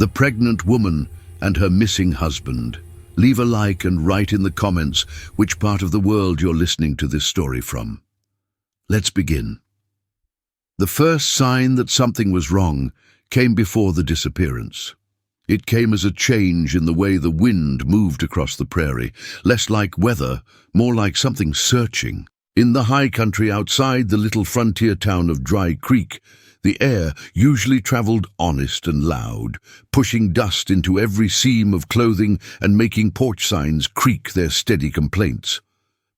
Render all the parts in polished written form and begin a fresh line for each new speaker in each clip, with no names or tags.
The pregnant woman and her missing husband. Leave a like and write in the comments which part of the world you're listening to this story from. Let's begin. The first sign that something was wrong came before the disappearance. It came as a change in the way the wind moved across the prairie, less like weather, more like something searching. In the high country outside the little frontier town of Dry Creek, the air usually traveled honest and loud, pushing dust into every seam of clothing and making porch signs creak their steady complaints.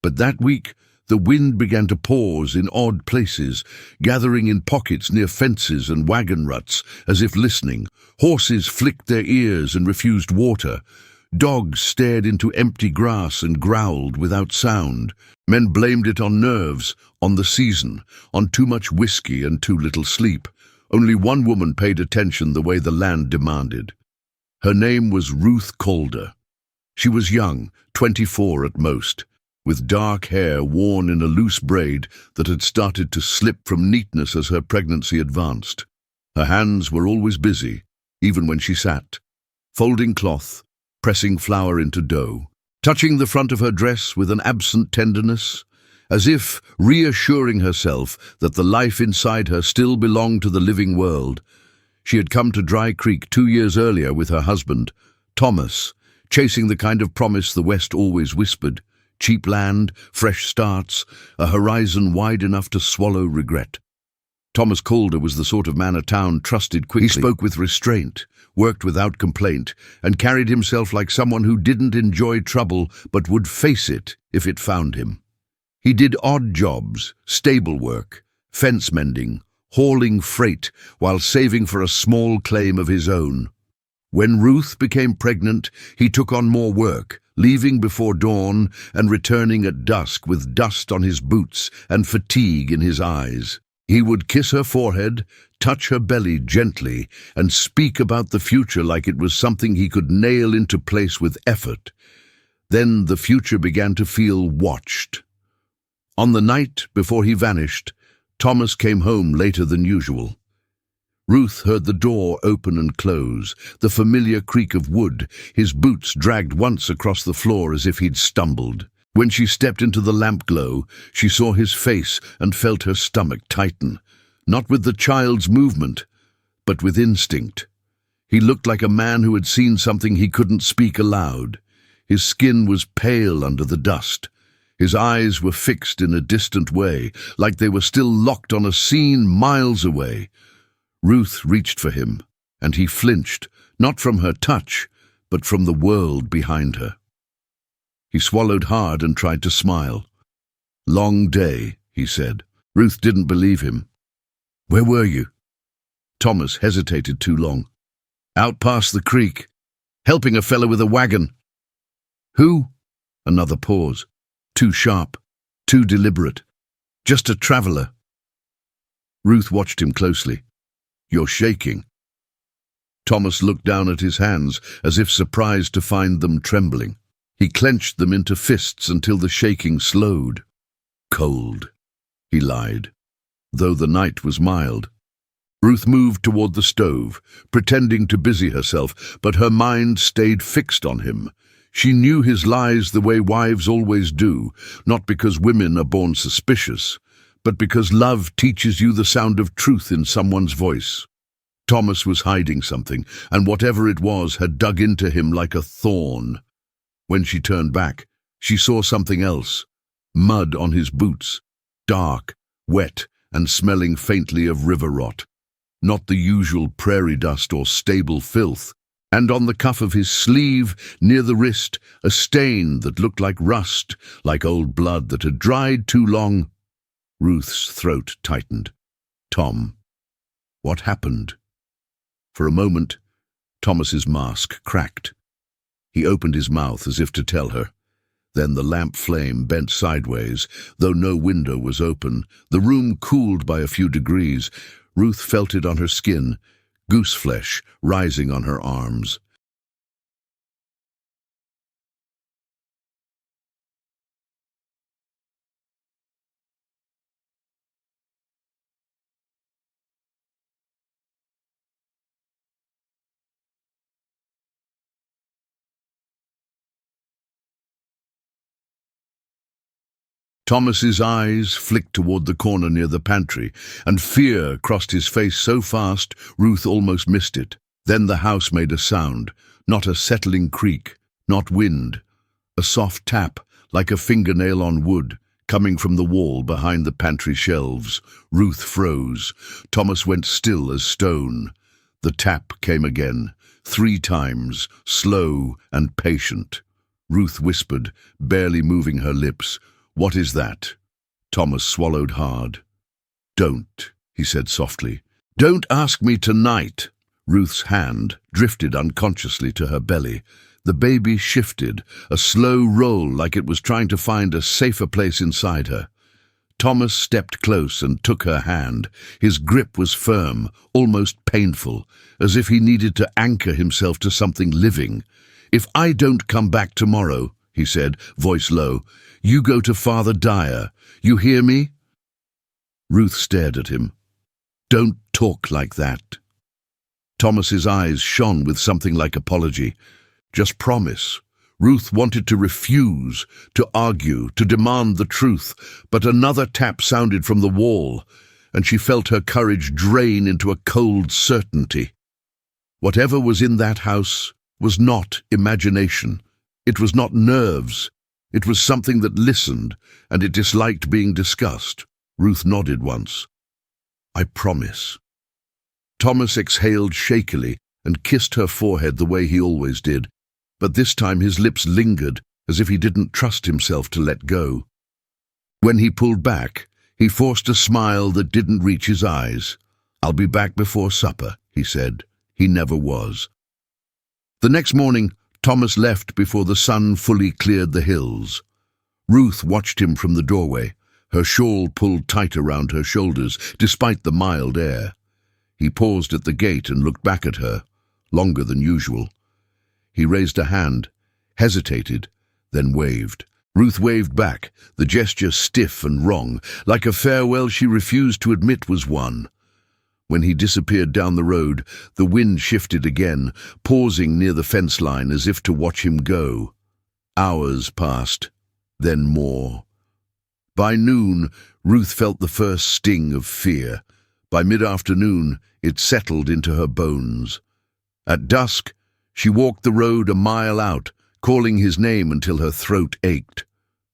But that week, the wind began to pause in odd places, gathering in pockets near fences and wagon ruts, as if listening. Horses flicked their ears and refused water. Dogs stared into empty grass and growled without sound. Men blamed it on nerves, on the season, on too much whiskey and too little sleep. Only one woman paid attention the way the land demanded. Her name was Ruth Calder. She was young, 24 at most, with dark hair worn in a loose braid that had started to slip from neatness as her pregnancy advanced. Her hands were always busy, even when she sat, folding cloth, pressing flour into dough, touching the front of her dress with an absent tenderness, as if reassuring herself that the life inside her still belonged to the living world. She had come to Dry Creek 2 years earlier with her husband, Thomas, chasing the kind of promise the West always whispered: cheap land, fresh starts, a horizon wide enough to swallow regret. Thomas Calder was the sort of man a town trusted quickly. He spoke with restraint, worked without complaint, and carried himself like someone who didn't enjoy trouble but would face it if it found him. He did odd jobs, stable work, fence mending, hauling freight, while saving for a small claim of his own. When Ruth became pregnant, he took on more work, leaving before dawn and returning at dusk with dust on his boots and fatigue in his eyes. He would kiss her forehead, touch her belly gently, and speak about the future like it was something he could nail into place with effort. Then the future began to feel watched. On the night before he vanished, Thomas came home later than usual. Ruth heard the door open and close, the familiar creak of wood, his boots dragged once across the floor as if he'd stumbled. When she stepped into the lamp glow, she saw his face and felt her stomach tighten, not with the child's movement, but with instinct. He looked like a man who had seen something he couldn't speak aloud. His skin was pale under the dust. His eyes were fixed in a distant way, like they were still locked on a scene miles away. Ruth reached for him, and he flinched, not from her touch, but from the world behind her. He swallowed hard and tried to smile. "Long day," he said. Ruth didn't believe him. "Where were you?" Thomas hesitated too long. "Out past the creek, helping a fella with a wagon." "Who?" Another pause. Too sharp, too deliberate. "Just a traveler." Ruth watched him closely. "You're shaking." Thomas looked down at his hands, as if surprised to find them trembling. He clenched them into fists until the shaking slowed. "Cold," he lied, though the night was mild. Ruth moved toward the stove, pretending to busy herself, but her mind stayed fixed on him. She knew his lies the way wives always do, not because women are born suspicious, but because love teaches you the sound of truth in someone's voice. Thomas was hiding something, and whatever it was had dug into him like a thorn. When she turned back, she saw something else. Mud on his boots, dark, wet, and smelling faintly of river rot. Not the usual prairie dust or stable filth. And on the cuff of his sleeve, near the wrist, a stain that looked like rust, like old blood that had dried too long. Ruth's throat tightened. "Tom, what happened?" For a moment, Thomas's mask cracked. He opened his mouth as if to tell her. Then the lamp flame bent sideways, though no window was open. The room cooled by a few degrees. Ruth felt it on her skin, goose flesh rising on her arms. Thomas's eyes flicked toward the corner near the pantry, and fear crossed his face so fast Ruth almost missed it. Then the house made a sound, not a settling creak, not wind, a soft tap, like a fingernail on wood, coming from the wall behind the pantry shelves. Ruth froze. Thomas went still as stone. The tap came again, 3 times, slow and patient. Ruth whispered, barely moving her lips, "What is that?" Thomas swallowed hard. "Don't," he said softly. "Don't ask me tonight." Ruth's hand drifted unconsciously to her belly. The baby shifted, a slow roll like it was trying to find a safer place inside her. Thomas stepped close and took her hand. His grip was firm, almost painful, as if he needed to anchor himself to something living. "If I don't come back tomorrow," he said, voice low, "you go to Father Dyer. You hear me?" Ruth stared at him. "Don't talk like that." Thomas's eyes shone with something like apology. "Just promise." Ruth wanted to refuse, to argue, to demand the truth, but another tap sounded from the wall, and she felt her courage drain into a cold certainty. Whatever was in that house was not imagination. It was not nerves. It was something that listened, and it disliked being discussed. Ruth nodded once. "I promise." Thomas exhaled shakily and kissed her forehead the way he always did, but this time his lips lingered, as if he didn't trust himself to let go. When he pulled back, he forced a smile that didn't reach his eyes. "I'll be back before supper," he said. He never was. The next morning, Thomas left before the sun fully cleared the hills. Ruth watched him from the doorway, her shawl pulled tight around her shoulders, despite the mild air. He paused at the gate and looked back at her, longer than usual. He raised a hand, hesitated, then waved. Ruth waved back, the gesture stiff and wrong, like a farewell she refused to admit was one. When he disappeared down the road, the wind shifted again, pausing near the fence line as if to watch him go. Hours passed, then more. By noon, Ruth felt the first sting of fear. By mid-afternoon, it settled into her bones. At dusk, she walked the road a mile out, calling his name until her throat ached.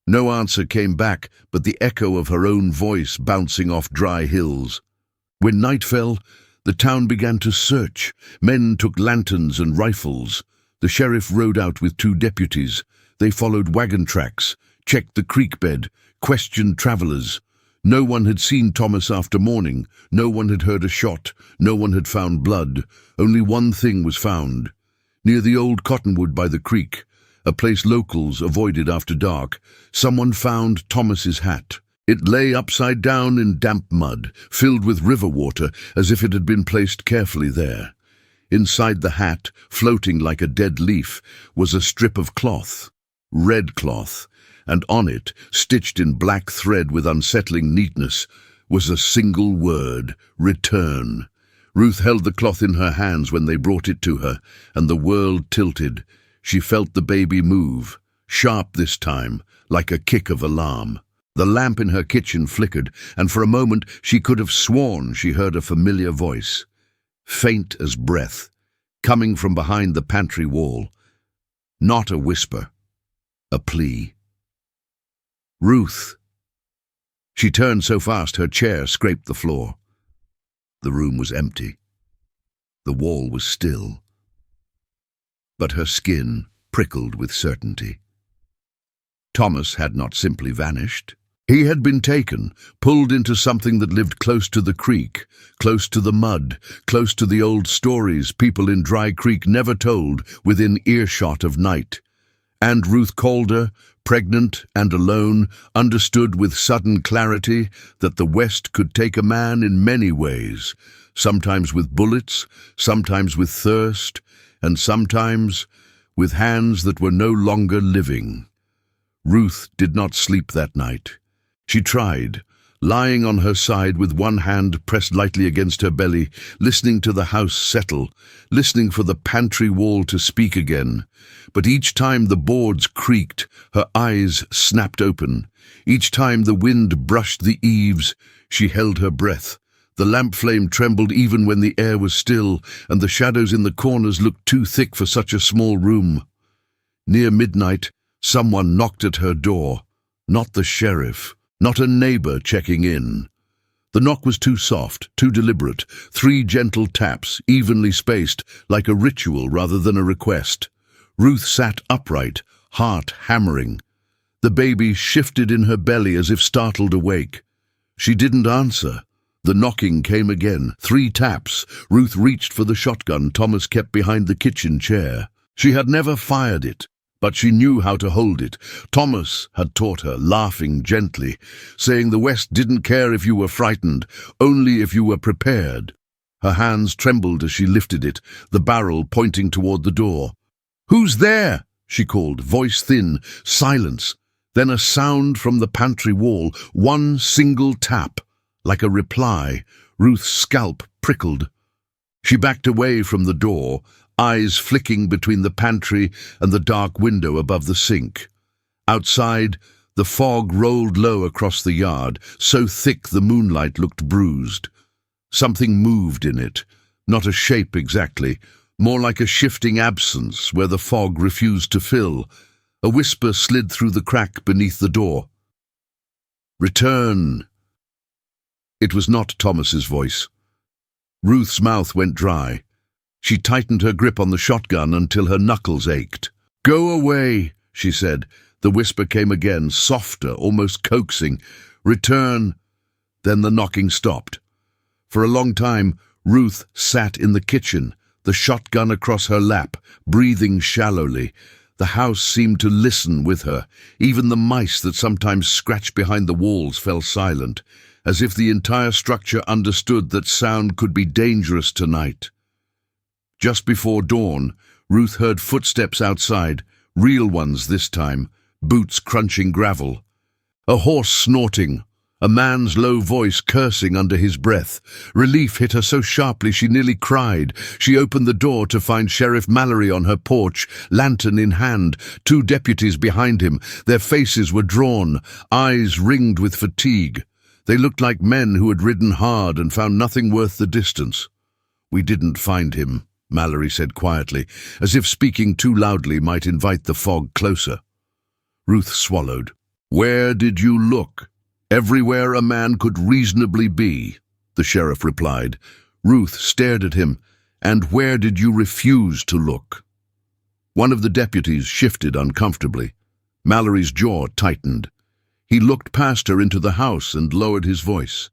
No answer came back but the echo of her own voice bouncing off dry hills. When night fell, the town began to search. Men took lanterns and rifles. The sheriff rode out with 2 deputies. They followed wagon tracks, checked the creek bed, questioned travelers. No one had seen Thomas after morning. No one had heard a shot. No one had found blood. Only one thing was found. Near the old cottonwood by the creek, a place locals avoided after dark, someone found Thomas's hat. It lay upside down in damp mud, filled with river water, as if it had been placed carefully there. Inside the hat, floating like a dead leaf, was a strip of cloth, red cloth, and on it, stitched in black thread with unsettling neatness, was a single word: return. Ruth held the cloth in her hands when they brought it to her, and the world tilted. She felt the baby move, sharp this time, like a kick of alarm. The lamp in her kitchen flickered, and for a moment she could have sworn she heard a familiar voice, faint as breath, coming from behind the pantry wall. Not a whisper, a plea. "Ruth!" She turned so fast her chair scraped the floor. The room was empty. The wall was still. But her skin prickled with certainty. Thomas had not simply vanished. He had been taken, pulled into something that lived close to the creek, close to the mud, close to the old stories people in Dry Creek never told, within earshot of night. And Ruth Calder, pregnant and alone, understood with sudden clarity that the West could take a man in many ways, sometimes with bullets, sometimes with thirst, and sometimes with hands that were no longer living. Ruth did not sleep that night. She tried, lying on her side with one hand pressed lightly against her belly, listening to the house settle, listening for the pantry wall to speak again. But each time the boards creaked, her eyes snapped open. Each time the wind brushed the eaves, she held her breath. The lamp flame trembled even when the air was still, and the shadows in the corners looked too thick for such a small room. Near midnight, someone knocked at her door. Not the sheriff, not a neighbor checking in. The knock was too soft, too deliberate, 3 gentle taps, evenly spaced, like a ritual rather than a request. Ruth sat upright, heart hammering. The baby shifted in her belly as if startled awake. She didn't answer. The knocking came again, 3 taps. Ruth reached for the shotgun Thomas kept behind the kitchen chair. She had never fired it, but she knew how to hold it. Thomas had taught her, laughing gently, saying the West didn't care if you were frightened, only if you were prepared. Her hands trembled as she lifted it, the barrel pointing toward the door. "Who's there?" she called, voice thin, silence. Then a sound from the pantry wall, one single tap. Like a reply, Ruth's scalp prickled. She backed away from the door, eyes flicking between the pantry and the dark window above the sink. Outside, the fog rolled low across the yard, so thick the moonlight looked bruised. Something moved in it, not a shape exactly, more like a shifting absence where the fog refused to fill. A whisper slid through the crack beneath the door. "Return." It was not Thomas's voice. Ruth's mouth went dry. She tightened her grip on the shotgun until her knuckles ached. "Go away," she said. The whisper came again, softer, almost coaxing. "Return." Then the knocking stopped. For a long time, Ruth sat in the kitchen, the shotgun across her lap, breathing shallowly. The house seemed to listen with her. Even the mice that sometimes scratched behind the walls fell silent, as if the entire structure understood that sound could be dangerous tonight. Just before dawn, Ruth heard footsteps outside, real ones this time, boots crunching gravel. A horse snorting, a man's low voice cursing under his breath. Relief hit her so sharply she nearly cried. She opened the door to find Sheriff Mallory on her porch, lantern in hand, 2 deputies behind him. Their faces were drawn, eyes ringed with fatigue. They looked like men who had ridden hard and found nothing worth the distance. "We didn't find him," Mallory said quietly, as if speaking too loudly might invite the fog closer. Ruth swallowed. "Where did you look?" "Everywhere a man could reasonably be," the sheriff replied. Ruth stared at him. "And where did you refuse to look?" One of the deputies shifted uncomfortably. Mallory's jaw tightened. He looked past her into the house and lowered his voice.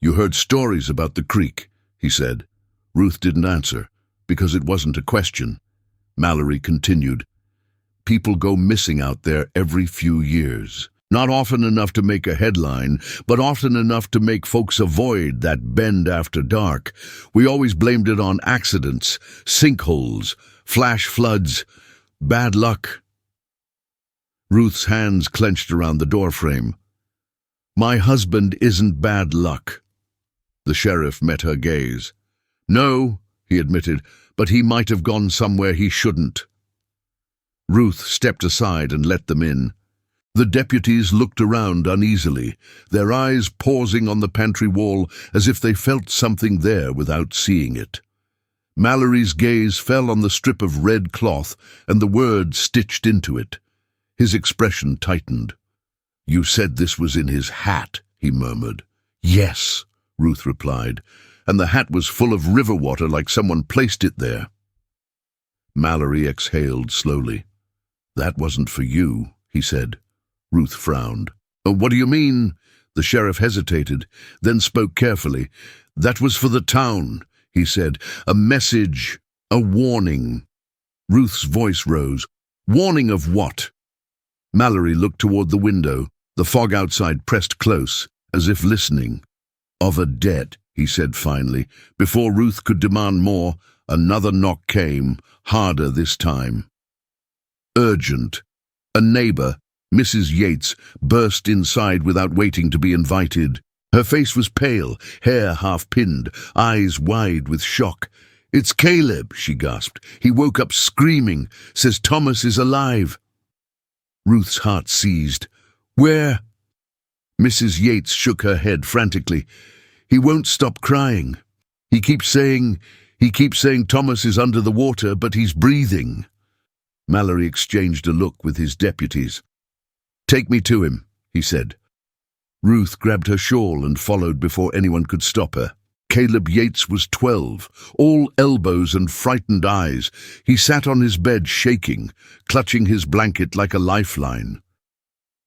"You heard stories about the creek," he said. Ruth didn't answer, because it wasn't a question. Mallory continued. "People go missing out there every few years. Not often enough to make a headline, but often enough to make folks avoid that bend after dark. We always blamed it on accidents, sinkholes, flash floods, bad luck." Ruth's hands clenched around the doorframe. "My husband isn't bad luck." The sheriff met her gaze. "No," he admitted, "but he might have gone somewhere he shouldn't." Ruth stepped aside and let them in. The deputies looked around uneasily, their eyes pausing on the pantry wall as if they felt something there without seeing it. Mallory's gaze fell on the strip of red cloth and the word stitched into it. His expression tightened. "You said this was in his hat," he murmured. "Yes," Ruth replied, "and the hat was full of river water like someone placed it there." Mallory exhaled slowly. "That wasn't for you," he said. Ruth frowned. "What do you mean?" The sheriff hesitated, then spoke carefully. "That was for the town," he said. "A message, a warning." Ruth's voice rose. "Warning of what?" Mallory looked toward the window. The fog outside pressed close, as if listening. "Of a debt," he said finally. Before Ruth could demand more, another knock came, harder this time. Urgent. A neighbor, Mrs. Yates burst inside without waiting to be invited. Her face was pale, hair half-pinned, eyes wide with shock. "It's Caleb," she gasped. "He woke up screaming, says Thomas is alive." Ruth's heart seized. "Where?" Mrs. Yates shook her head frantically. "He won't stop crying. He keeps saying Thomas is under the water, but he's breathing." Mallory exchanged a look with his deputies. "Take me to him," he said. Ruth grabbed her shawl and followed before anyone could stop her. Caleb Yates was 12, all elbows and frightened eyes. He sat on his bed shaking, clutching his blanket like a lifeline.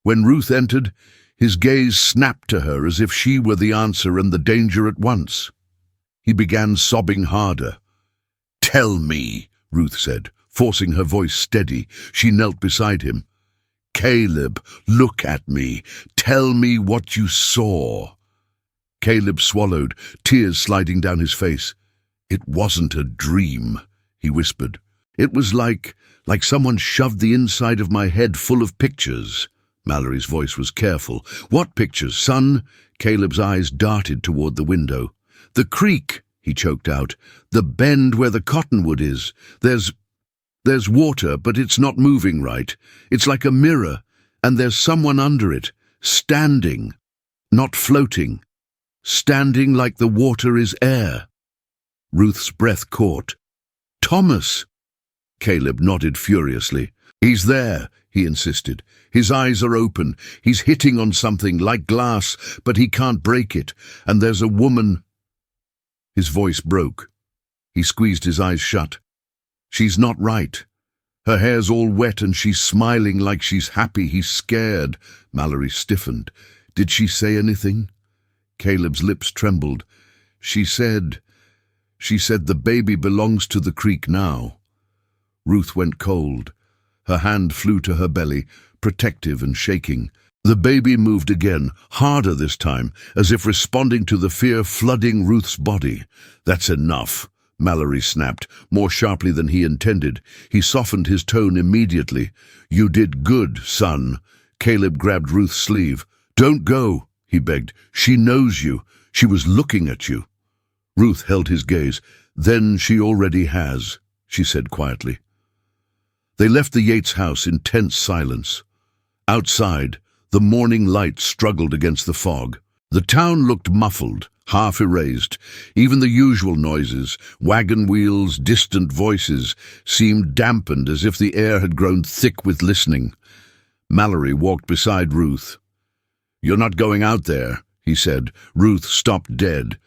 When Ruth entered, his gaze snapped to her as if she were the answer and the danger at once. He began sobbing harder. "Tell me," Ruth said, forcing her voice steady. She knelt beside him. "Caleb, look at me. Tell me what you saw." Caleb swallowed, tears sliding down his face. "It wasn't a dream," he whispered. "It was like someone shoved the inside of my head full of pictures." Mallory's voice was careful. "What pictures, son?" Caleb's eyes darted toward the window. "The creek," he choked out. "The bend where the cottonwood is. There's water, but it's not moving right. It's like a mirror, and there's someone under it, standing, not floating. Standing like the water is air." Ruth's breath caught. "Thomas!" Caleb nodded furiously. "He's there," he insisted. "His eyes are open. He's hitting on something like glass, but he can't break it. And there's a woman—" His voice broke. He squeezed his eyes shut. "She's not right. Her hair's all wet and she's smiling like she's happy. He's scared." Mallory stiffened. "Did she say anything?" Caleb's lips trembled. She said the baby belongs to the creek now." Ruth went cold. Her hand flew to her belly, protective and shaking. The baby moved again, harder this time, as if responding to the fear flooding Ruth's body. "That's enough," Mallory snapped, more sharply than he intended. He softened his tone immediately. "You did good, son." Caleb grabbed Ruth's sleeve. "Don't go," he begged. "She knows you. She was looking at you." Ruth held his gaze. "Then she already has," she said quietly. They left the Yates house in tense silence. Outside, the morning light struggled against the fog. The town looked muffled, half erased. Even the usual noises, wagon wheels, distant voices, seemed dampened as if the air had grown thick with listening. Mallory walked beside Ruth. "You're not going out there," he said. Ruth stopped dead.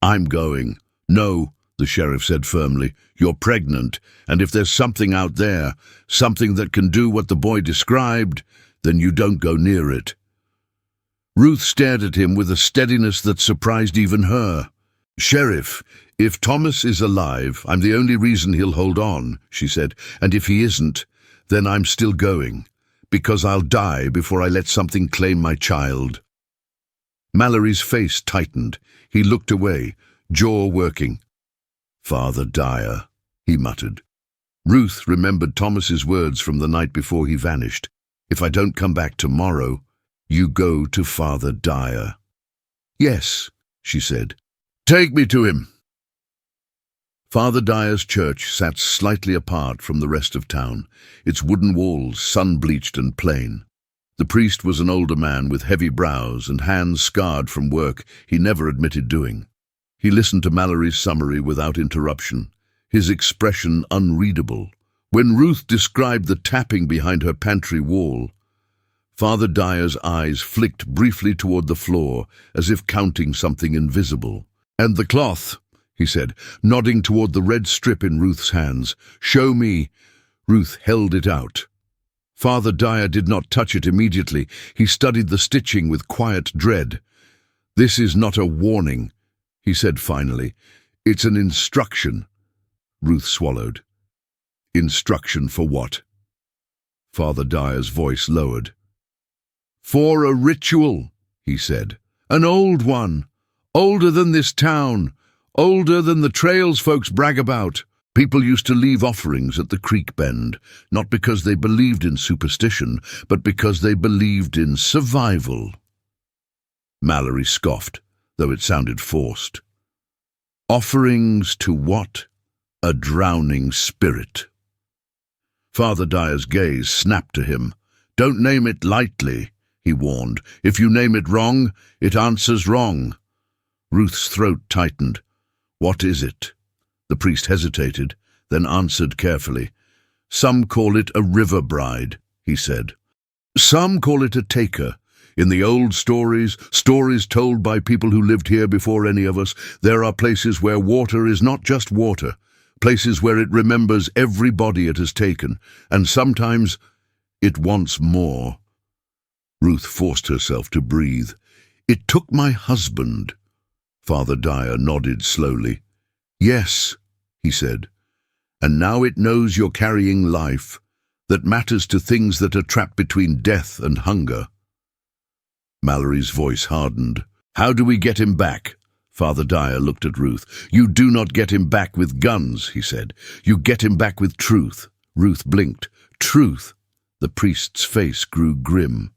"I'm going." "No," the sheriff said firmly. "You're pregnant, and if there's something out there, something that can do what the boy described, then you don't go near it." Ruth stared at him with a steadiness that surprised even her. "Sheriff, if Thomas is alive, I'm the only reason he'll hold on," she said. "And if he isn't, then I'm still going, because I'll die before I let something claim my child." Mallory's face tightened. He looked away, jaw working. "Father Dyer," he muttered. Ruth remembered Thomas's words from the night before he vanished. "If I don't come back tomorrow, you go to Father Dyer." "Yes," she said. "Take me to him." Father Dyer's church sat slightly apart from the rest of town, its wooden walls sun-bleached and plain. The priest was an older man with heavy brows and hands scarred from work he never admitted doing. He listened to Mallory's summary without interruption, his expression unreadable. When Ruth described the tapping behind her pantry wall, Father Dyer's eyes flicked briefly toward the floor, as if counting something invisible. "And the cloth," he said, nodding toward the red strip in Ruth's hands. "Show me." Ruth held it out. Father Dyer did not touch it immediately. He studied the stitching with quiet dread. "This is not a warning," he said finally. "It's an instruction." Ruth swallowed. "Instruction for what?" Father Dyer's voice lowered. "For a ritual," he said. "An old one. Older than this town. Older than the trails folks brag about. People used to leave offerings at the creek bend, not because they believed in superstition, but because they believed in survival. Mallory scoffed, though it sounded forced. Offerings to what? A drowning spirit. Father Dyer's gaze snapped to him. "Don't name it lightly," he warned. "If you name it wrong, it answers wrong." Ruth's throat tightened. "What is it?" The priest hesitated, then answered carefully. "Some call it a river bride," he said. "Some call it a taker. In the old stories told by people who lived here before any of us, there are places where water is not just water, places where it remembers every body it has taken, and sometimes it wants more." Ruth forced herself to breathe. "It took my husband." Father Dyer nodded slowly. "Yes," he said, "and now it knows you're carrying life, that matters to things that are trapped between death and hunger." Mallory's voice hardened. "How do we get him back?" Father Dyer looked at Ruth. "You do not get him back with guns," he said. "You get him back with truth." Ruth blinked. "Truth?" The priest's face grew grim.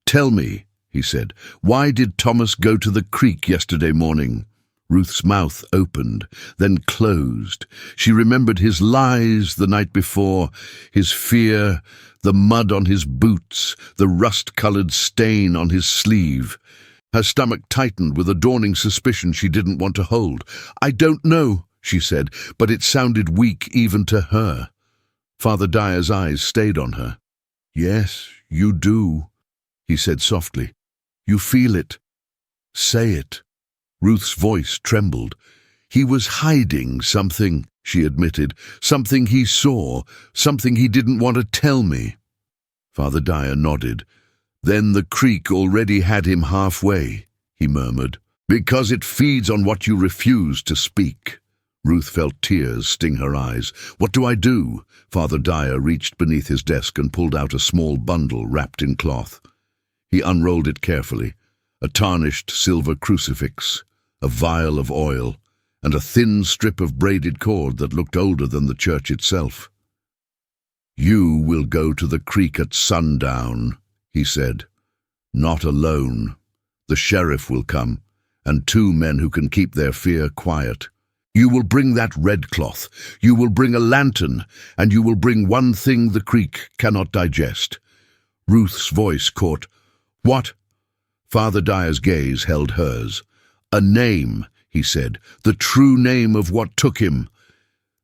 "Tell me," he said, "why did Thomas go to the creek yesterday morning?" Ruth's mouth opened, then closed. She remembered his lies the night before, his fear, the mud on his boots, the rust-colored stain on his sleeve. Her stomach tightened with a dawning suspicion she didn't want to hold. "I don't know," she said, but it sounded weak even to her. Father Dyer's eyes stayed on her. "Yes, you do," he said softly. "You feel it. Say it." Ruth's voice trembled. "He was hiding something," she admitted. "Something he saw, something he didn't want to tell me." Father Dyer nodded. "Then the creek already had him halfway," he murmured, "because it feeds on what you refuse to speak." Ruth felt tears sting her eyes. "What do I do?" Father Dyer reached beneath his desk and pulled out a small bundle wrapped in cloth. He unrolled it carefully. A tarnished silver crucifix, a vial of oil, and a thin strip of braided cord that looked older than the church itself. "You will go to the creek at sundown," he said. "Not alone. The sheriff will come, and 2 men who can keep their fear quiet. You will bring that red cloth, you will bring a lantern, and you will bring one thing the creek cannot digest." Ruth's voice caught. "What?" Father Dyer's gaze held hers. "A name," he said, "the true name of what took him."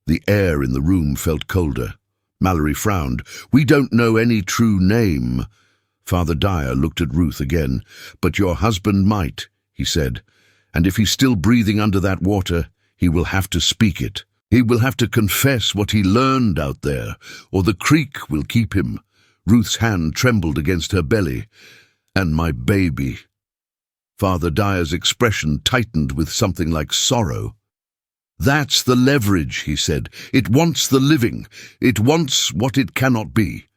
The air in the room felt colder. Mallory frowned. "We don't know any true name." Father Dyer looked at Ruth again. "But your husband might," he said. "And if he's still breathing under that water, he will have to speak it. He will have to confess what he learned out there, or the creek will keep him." Ruth's hand trembled against her belly. "And my baby." Father Dyer's expression tightened with something like sorrow. "That's the leverage," he said. "It wants the living. It wants what it cannot be."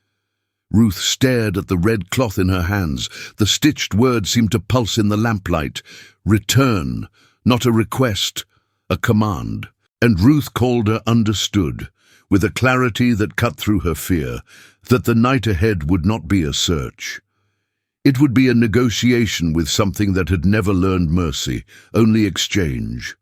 Ruth stared at the red cloth in her hands. The stitched words seemed to pulse in the lamplight. Return, not a request, a command. And Ruth Calder understood, with a clarity that cut through her fear, that the night ahead would not be a search. It would be a negotiation with something that had never learned mercy, only exchange.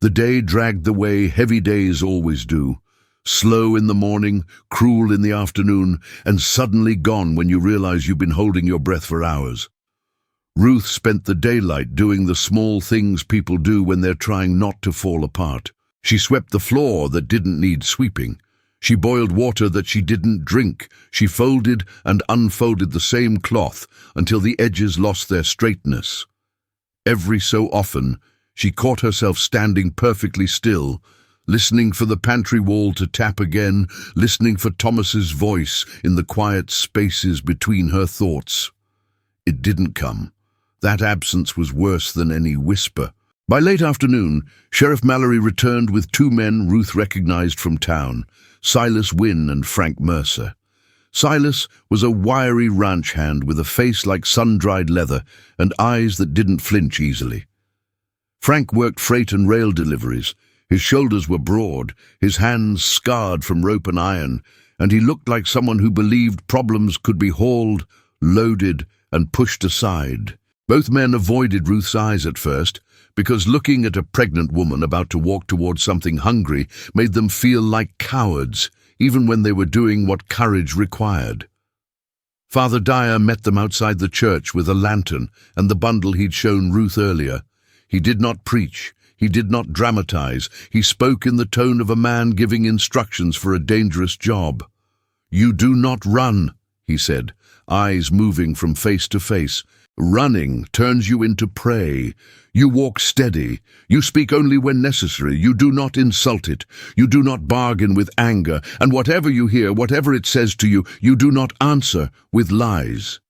The day dragged the way heavy days always do, slow in the morning, cruel in the afternoon, and suddenly gone when you realize you've been holding your breath for hours. Ruth spent the daylight doing the small things people do when they're trying not to fall apart. She swept the floor that didn't need sweeping. She boiled water that she didn't drink. She folded and unfolded the same cloth until the edges lost their straightness. Every so often, she caught herself standing perfectly still, listening for the pantry wall to tap again, listening for Thomas's voice in the quiet spaces between her thoughts. It didn't come. That absence was worse than any whisper. By late afternoon, Sheriff Mallory returned with 2 men Ruth recognized from town, Silas Wynne and Frank Mercer. Silas was a wiry ranch hand with a face like sun-dried leather and eyes that didn't flinch easily. Frank worked freight and rail deliveries. His shoulders were broad, his hands scarred from rope and iron, and he looked like someone who believed problems could be hauled, loaded, and pushed aside. Both men avoided Ruth's eyes at first, because looking at a pregnant woman about to walk towards something hungry made them feel like cowards, even when they were doing what courage required. Father Dyer met them outside the church with a lantern and the bundle he'd shown Ruth earlier. He did not preach. He did not dramatize. He spoke in the tone of a man giving instructions for a dangerous job. "You do not run," he said, eyes moving from face to face. "Running turns you into prey. You walk steady. You speak only when necessary. You do not insult it. You do not bargain with anger. And whatever you hear, whatever it says to you, you do not answer with lies."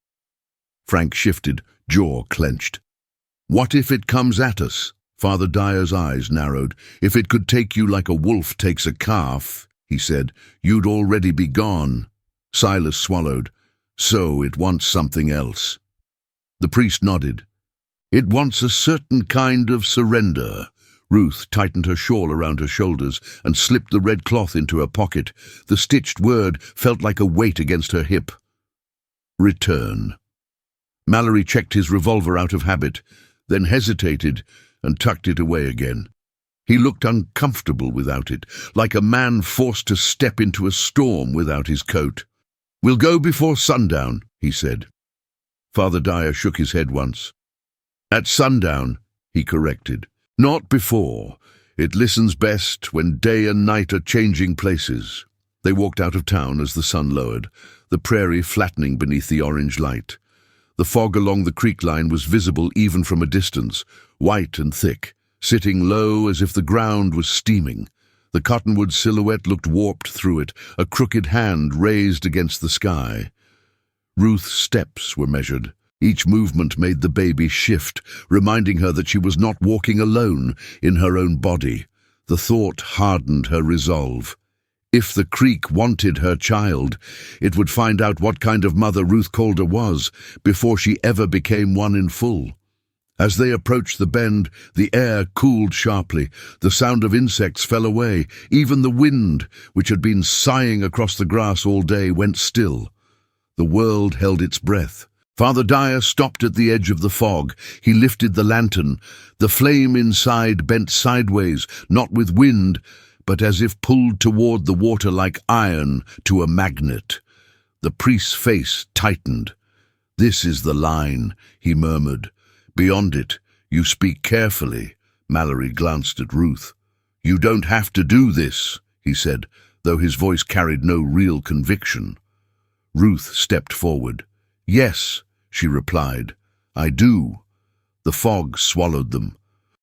Frank shifted, jaw clenched. "What if it comes at us?" Father Dyer's eyes narrowed. "If it could take you like a wolf takes a calf," he said, "you'd already be gone." Silas swallowed. "So it wants something else." The priest nodded. "It wants a certain kind of surrender." Ruth tightened her shawl around her shoulders and slipped the red cloth into her pocket. The stitched word felt like a weight against her hip. "Return." Mallory checked his revolver out of habit, then hesitated and tucked it away again. He looked uncomfortable without it, like a man forced to step into a storm without his coat. "We'll go before sundown," he said. Father Dyer shook his head once. "At sundown," he corrected. "Not before. It listens best when day and night are changing places." They walked out of town as the sun lowered, the prairie flattening beneath the orange light. The fog along the creek line was visible even from a distance, white and thick, sitting low as if the ground was steaming. The cottonwood silhouette looked warped through it, a crooked hand raised against the sky. Ruth's steps were measured. Each movement made the baby shift, reminding her that she was not walking alone in her own body. The thought hardened her resolve. If the creek wanted her child, it would find out what kind of mother Ruth Calder was before she ever became one in full. As they approached the bend, the air cooled sharply. The sound of insects fell away. Even the wind, which had been sighing across the grass all day, went still. The world held its breath. Father Dyer stopped at the edge of the fog. He lifted the lantern. The flame inside bent sideways, not with wind, but as if pulled toward the water like iron to a magnet. The priest's face tightened. "This is the line," he murmured. "Beyond it, you speak carefully." Mallory glanced at Ruth. "You don't have to do this," he said, though his voice carried no real conviction. Ruth stepped forward. "Yes," she replied, "I do." The fog swallowed them.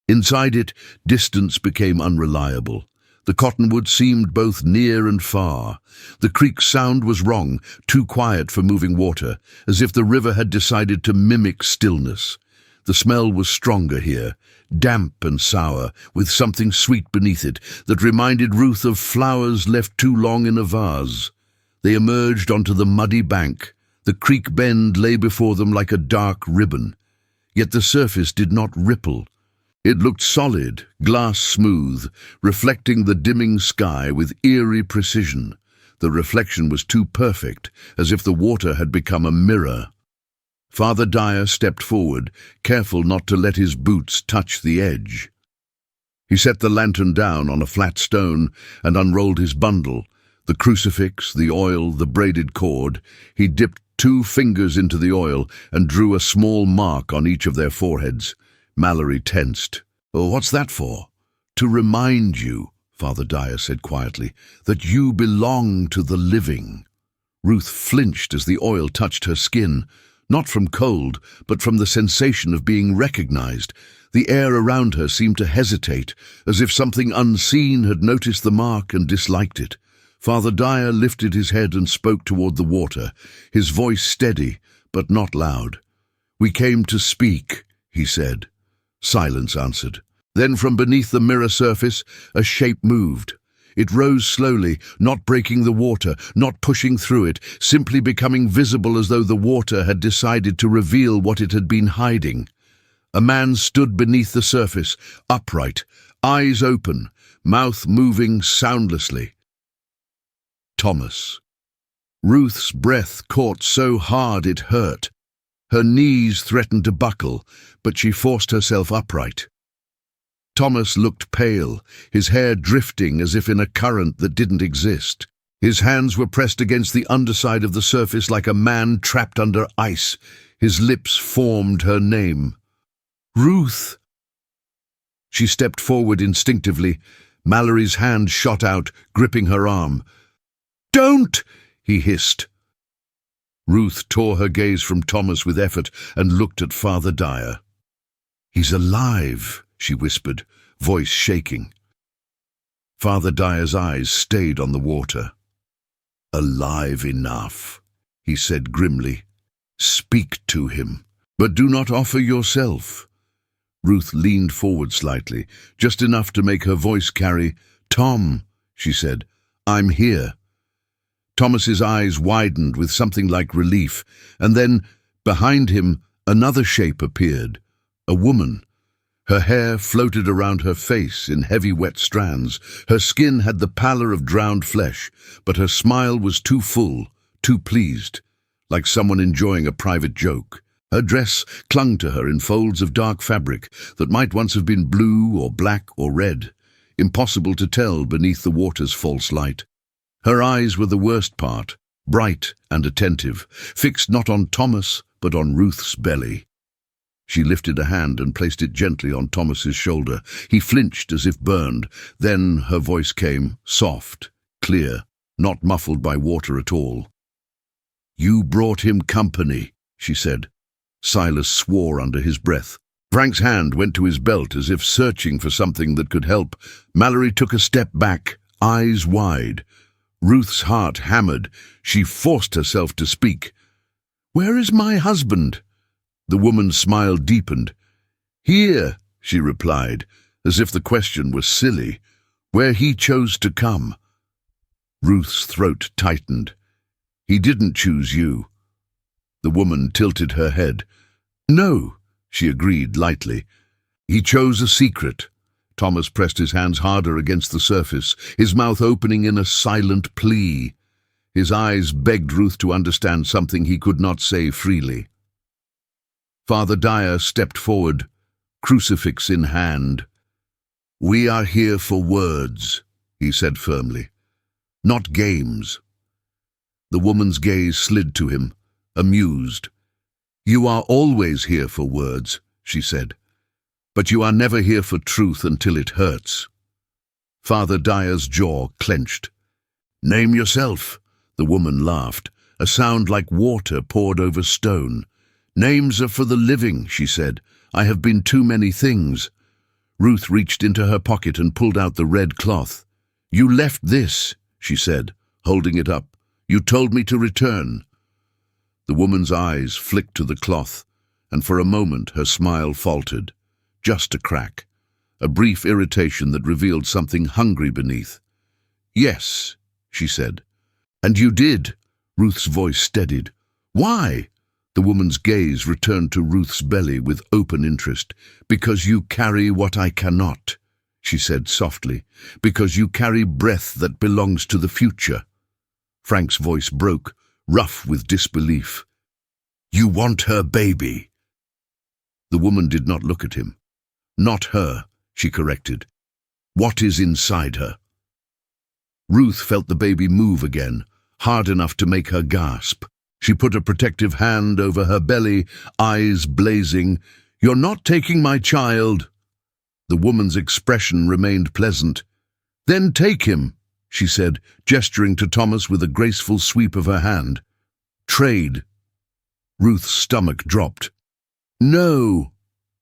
Inside it, distance became unreliable. The cottonwood seemed both near and far. The creek's sound was wrong, too quiet for moving water, as if the river had decided to mimic stillness. The smell was stronger here, damp and sour, with something sweet beneath it that reminded Ruth of flowers left too long in a vase. They emerged onto the muddy bank. The creek bend lay before them like a dark ribbon. Yet the surface did not ripple. It looked solid, glass smooth, reflecting the dimming sky with eerie precision. The reflection was too perfect, as if the water had become a mirror. Father Dyer stepped forward, careful not to let his boots touch the edge. He set the lantern down on a flat stone and unrolled his bundle. The crucifix, the oil, the braided cord. He dipped 2 fingers into the oil and drew a small mark on each of their foreheads. Mallory tensed. "Oh, what's that for?" "To remind you," Father Dyer said quietly, "that you belong to the living." Ruth flinched as the oil touched her skin, not from cold, but from the sensation of being recognized. The air around her seemed to hesitate, as if something unseen had noticed the mark and disliked it. Father Dyer lifted his head and spoke toward the water, his voice steady, but not loud. "We came to speak," he said. Silence answered. Then from beneath the mirror surface, a shape moved. It rose slowly, not breaking the water, not pushing through it, simply becoming visible as though the water had decided to reveal what it had been hiding. A man stood beneath the surface, upright, eyes open, mouth moving soundlessly. Thomas. Ruth's breath caught so hard it hurt. Her knees threatened to buckle, but she forced herself upright. Thomas looked pale, his hair drifting as if in a current that didn't exist. His hands were pressed against the underside of the surface like a man trapped under ice. His lips formed her name. Ruth! She stepped forward instinctively. Mallory's hand shot out, gripping her arm. Don't! He hissed. Ruth tore her gaze from Thomas with effort and looked at Father Dyer. He's alive, she whispered, voice shaking. Father Dyer's eyes stayed on the water. Alive enough, he said grimly. Speak to him, but do not offer yourself. Ruth leaned forward slightly, just enough to make her voice carry. Tom, she said, I'm here. Thomas's eyes widened with something like relief, and then, behind him, another shape appeared. A woman. Her hair floated around her face in heavy wet strands. Her skin had the pallor of drowned flesh, but her smile was too full, too pleased, like someone enjoying a private joke. Her dress clung to her in folds of dark fabric that might once have been blue or black or red, impossible to tell beneath the water's false light. Her eyes were the worst part, bright and attentive, fixed not on Thomas but on Ruth's belly. She lifted a hand and placed it gently on Thomas's shoulder. He flinched as if burned. Then her voice came, soft, clear, not muffled by water at all. You brought him company, she said. Silas swore under his breath. Frank's hand went to his belt as if searching for something that could help. Mallory took a step back, eyes wide. Ruth's heart hammered. She forced herself to speak. Where is my husband? The woman's smile deepened. Here, she replied, as if the question was silly. Where he chose to come. Ruth's throat tightened. He didn't choose you. The woman tilted her head. No, she agreed lightly. He chose a secret. Thomas pressed his hands harder against the surface, his mouth opening in a silent plea. His eyes begged Ruth to understand something he could not say freely. Father Dyer stepped forward, crucifix in hand. We are here for words, he said firmly, not games. The woman's gaze slid to him, amused. You are always here for words, she said, but you are never here for truth until it hurts. Father Dyer's jaw clenched. Name yourself, the woman laughed, a sound like water poured over stone. Names are for the living, she said. I have been too many things. Ruth reached into her pocket and pulled out the red cloth. You left this, she said, holding it up. You told me to return. The woman's eyes flicked to the cloth, and for a moment her smile faltered. Just a crack, a brief irritation that revealed something hungry beneath. Yes, she said. And you did, Ruth's voice steadied. Why? The woman's gaze returned to Ruth's belly with open interest. Because you carry what I cannot, she said softly. Because you carry breath that belongs to the future. Frank's voice broke, rough with disbelief. You want her baby. The woman did not look at him. Not her, she corrected. What is inside her? Ruth felt the baby move again, hard enough to make her gasp. She put a protective hand over her belly, eyes blazing. You're not taking my child. The woman's expression remained pleasant. Then take him, she said, gesturing to Thomas with a graceful sweep of her hand. Trade. Ruth's stomach dropped. No.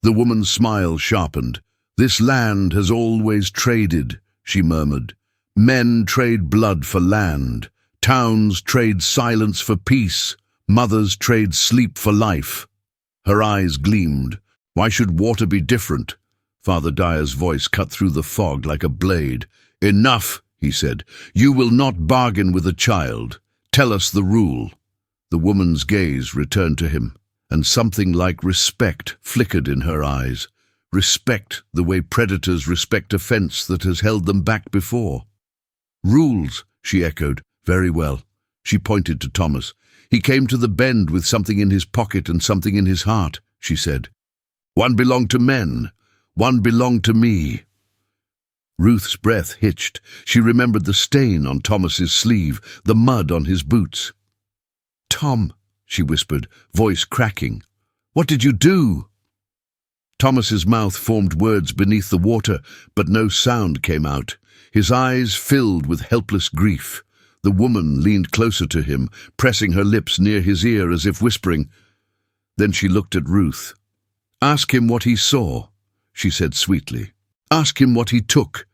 The woman's smile sharpened. This land has always traded, she murmured. Men trade blood for land. Towns trade silence for peace. Mothers trade sleep for life. Her eyes gleamed. Why should water be different? Father Dyer's voice cut through the fog like a blade. Enough, he said. You will not bargain with a child. Tell us the rule. The woman's gaze returned to him. and something like respect flickered in her eyes. Respect, the way predators respect a fence that has held them back before. "Rules," she echoed. "Very well." She pointed to Thomas. "He came to the bend with something in his pocket and something in his heart," she said. "One belonged to men. One belonged to me." Ruth's breath hitched. She remembered the stain on Thomas's sleeve, the mud on his boots. "Tom," she whispered, voice cracking. "What did you do?" Thomas's mouth formed words beneath the water, but no sound came out. His eyes filled with helpless grief. The woman leaned closer to him, pressing her lips near his ear as if whispering. Then she looked at Ruth. "Ask him what he saw," she said sweetly. "Ask him what he took."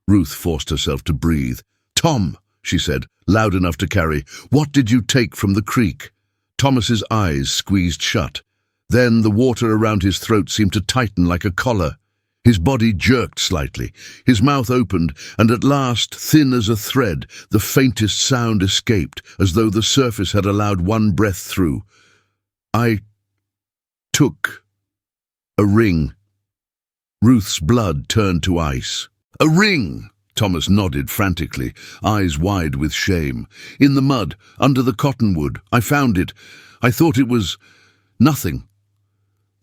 Ruth forced herself to breathe. "Tom," she said, loud enough to carry, "what did you take from the creek?" Thomas's eyes squeezed shut. Then the water around his throat seemed to tighten like a collar. His body jerked slightly. His mouth opened, and at last, thin as a thread, the faintest sound escaped, as though the surface had allowed one breath through. "I took a ring." Ruth's blood turned to ice. "A ring!" Thomas nodded frantically, eyes wide with shame. "In the mud, under the cottonwood. I found it. I thought it was nothing."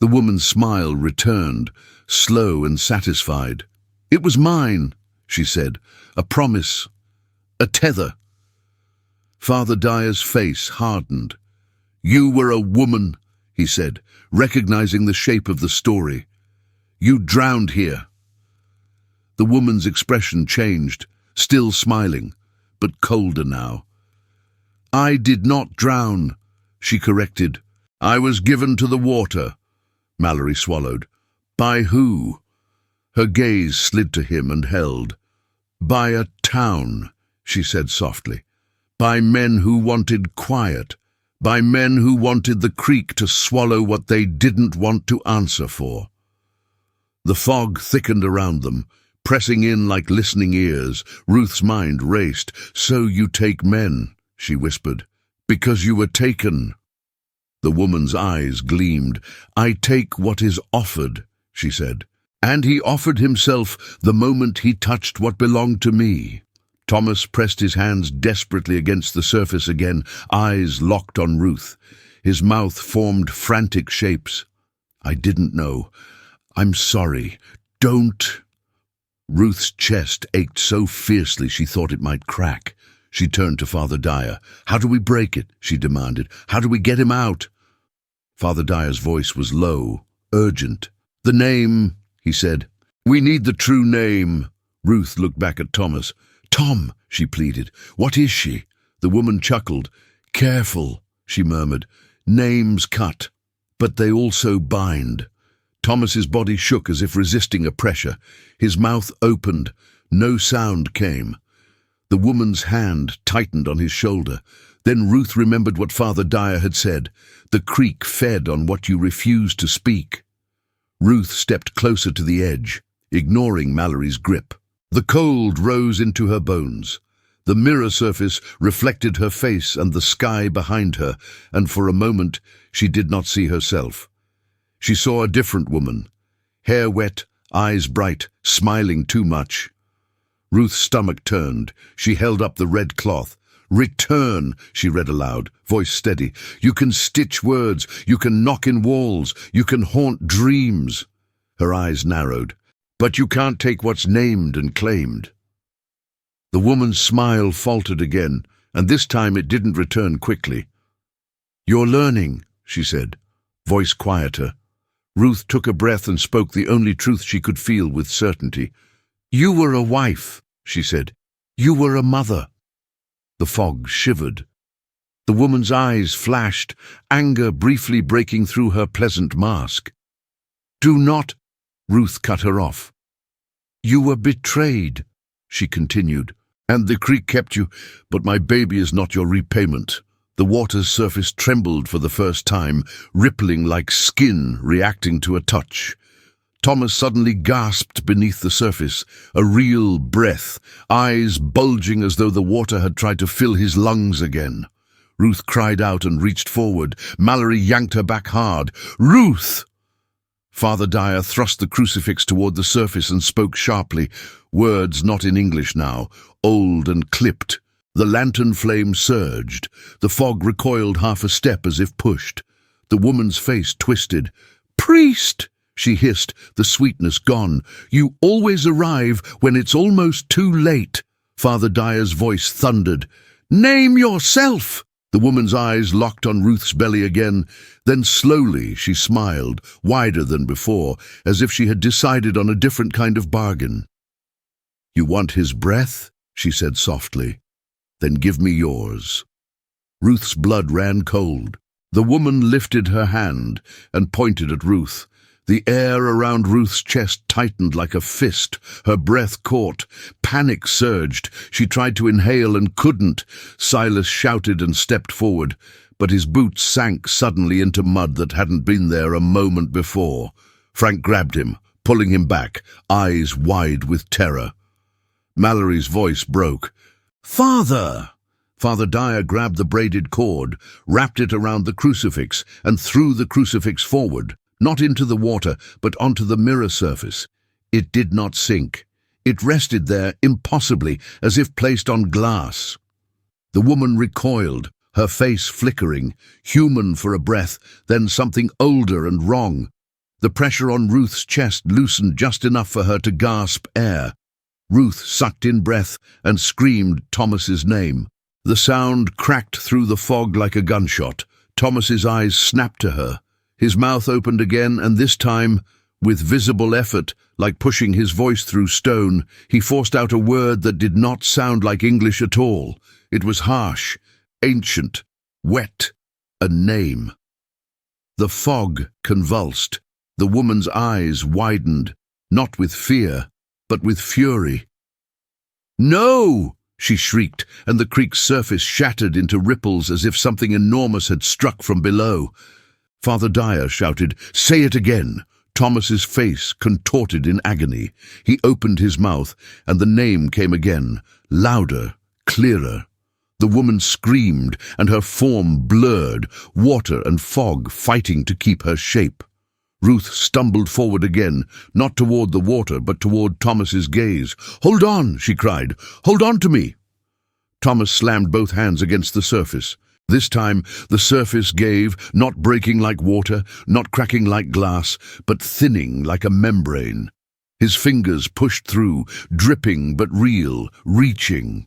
The woman's smile returned, slow and satisfied. "It was mine," she said. "A promise. A tether." Father Dyer's face hardened. "You were a woman," he said, recognizing the shape of the story. "You drowned here." The woman's expression changed, still smiling, but colder now. "I did not drown," she corrected. "I was given to the water." Mallory swallowed. "By who?" Her gaze slid to him and held. "By a town," she said softly. "By men who wanted quiet. By men who wanted the creek to swallow what they didn't want to answer for." The fog thickened around them, pressing in like listening ears. Ruth's mind raced. "So you take men," she whispered, "because you were taken." The woman's eyes gleamed. "I take what is offered," she said. "And he offered himself the moment he touched what belonged to me." Thomas pressed his hands desperately against the surface again, eyes locked on Ruth. His mouth formed frantic shapes. "I didn't know. I'm sorry. Don't." Ruth's chest ached so fiercely she thought it might crack. She turned to Father Dyer. "How do we break it?" she demanded. "How do we get him out?" Father Dyer's voice was low, urgent. "The name," he said. "We need the true name." Ruth looked back at Thomas. "Tom," she pleaded. "What is she?" The woman chuckled. "Careful," she murmured. "Names cut, but they also bind." Thomas's body shook as if resisting a pressure. His mouth opened. No sound came. The woman's hand tightened on his shoulder. Then Ruth remembered what Father Dyer had said. "The creek fed on what you refused to speak." Ruth stepped closer to the edge, ignoring Mallory's grip. The cold rose into her bones. The mirror surface reflected her face and the sky behind her, and for a moment she did not see herself. She saw a different woman, hair wet, eyes bright, smiling too much. Ruth's stomach turned. She held up the red cloth. "Return," she read aloud, voice steady. "You can stitch words, you can knock in walls, you can haunt dreams." Her eyes narrowed. "But you can't take what's named and claimed." The woman's smile faltered again, and this time it didn't return quickly. "You're learning," she said, voice quieter. Ruth took a breath and spoke the only truth she could feel with certainty. "You were a wife," she said. "You were a mother." The fog shivered. The woman's eyes flashed, anger briefly breaking through her pleasant mask. "Do not—" Ruth cut her off. "You were betrayed," she continued, "and the creek kept you, but my baby is not your repayment." The water's surface trembled for the first time, rippling like skin reacting to a touch. Thomas suddenly gasped beneath the surface, a real breath, eyes bulging as though the water had tried to fill his lungs again. Ruth cried out and reached forward. Mallory yanked her back hard. "Ruth!" Father Dyer thrust the crucifix toward the surface and spoke sharply, words not in English now, old and clipped. The lantern flame surged. The fog recoiled half a step as if pushed. The woman's face twisted. "Priest!" she hissed, the sweetness gone. "You always arrive when it's almost too late." Father Dyer's voice thundered. "Name yourself!" The woman's eyes locked on Ruth's belly again. Then slowly she smiled, wider than before, as if she had decided on a different kind of bargain. "You want his breath?" she said softly. "Then give me yours." Ruth's blood ran cold. The woman lifted her hand and pointed at Ruth. The air around Ruth's chest tightened like a fist. Her breath caught. Panic surged. She tried to inhale and couldn't. Silas shouted and stepped forward, but his boots sank suddenly into mud that hadn't been there a moment before. Frank grabbed him, pulling him back, eyes wide with terror. Mallory's voice broke. "Father!" Father Dyer grabbed the braided cord, wrapped it around the crucifix, and threw the crucifix forward. Not into the water, but onto the mirror surface. It did not sink. It rested there impossibly, as if placed on glass. The woman recoiled, her face flickering, human for a breath, then something older and wrong. The pressure on Ruth's chest loosened just enough for her to gasp air. Ruth sucked in breath and screamed Thomas's name. The sound cracked through the fog like a gunshot. Thomas's eyes snapped to her. His mouth opened again, and this time, with visible effort, like pushing his voice through stone, he forced out a word that did not sound like English at all. It was harsh, ancient, wet, a name. The fog convulsed. The woman's eyes widened, not with fear, but with fury. "No!" she shrieked, and the creek's surface shattered into ripples as if something enormous had struck from below. Father Dyer shouted, "Say it again!" Thomas's face contorted in agony. He opened his mouth, and the name came again, louder, clearer. The woman screamed, and her form blurred, water and fog fighting to keep her shape. Ruth stumbled forward again, not toward the water, but toward Thomas's gaze. "Hold on!" she cried. "Hold on to me!" Thomas slammed both hands against the surface. This time, the surface gave, not breaking like water, not cracking like glass, but thinning like a membrane. His fingers pushed through, dripping but real, reaching.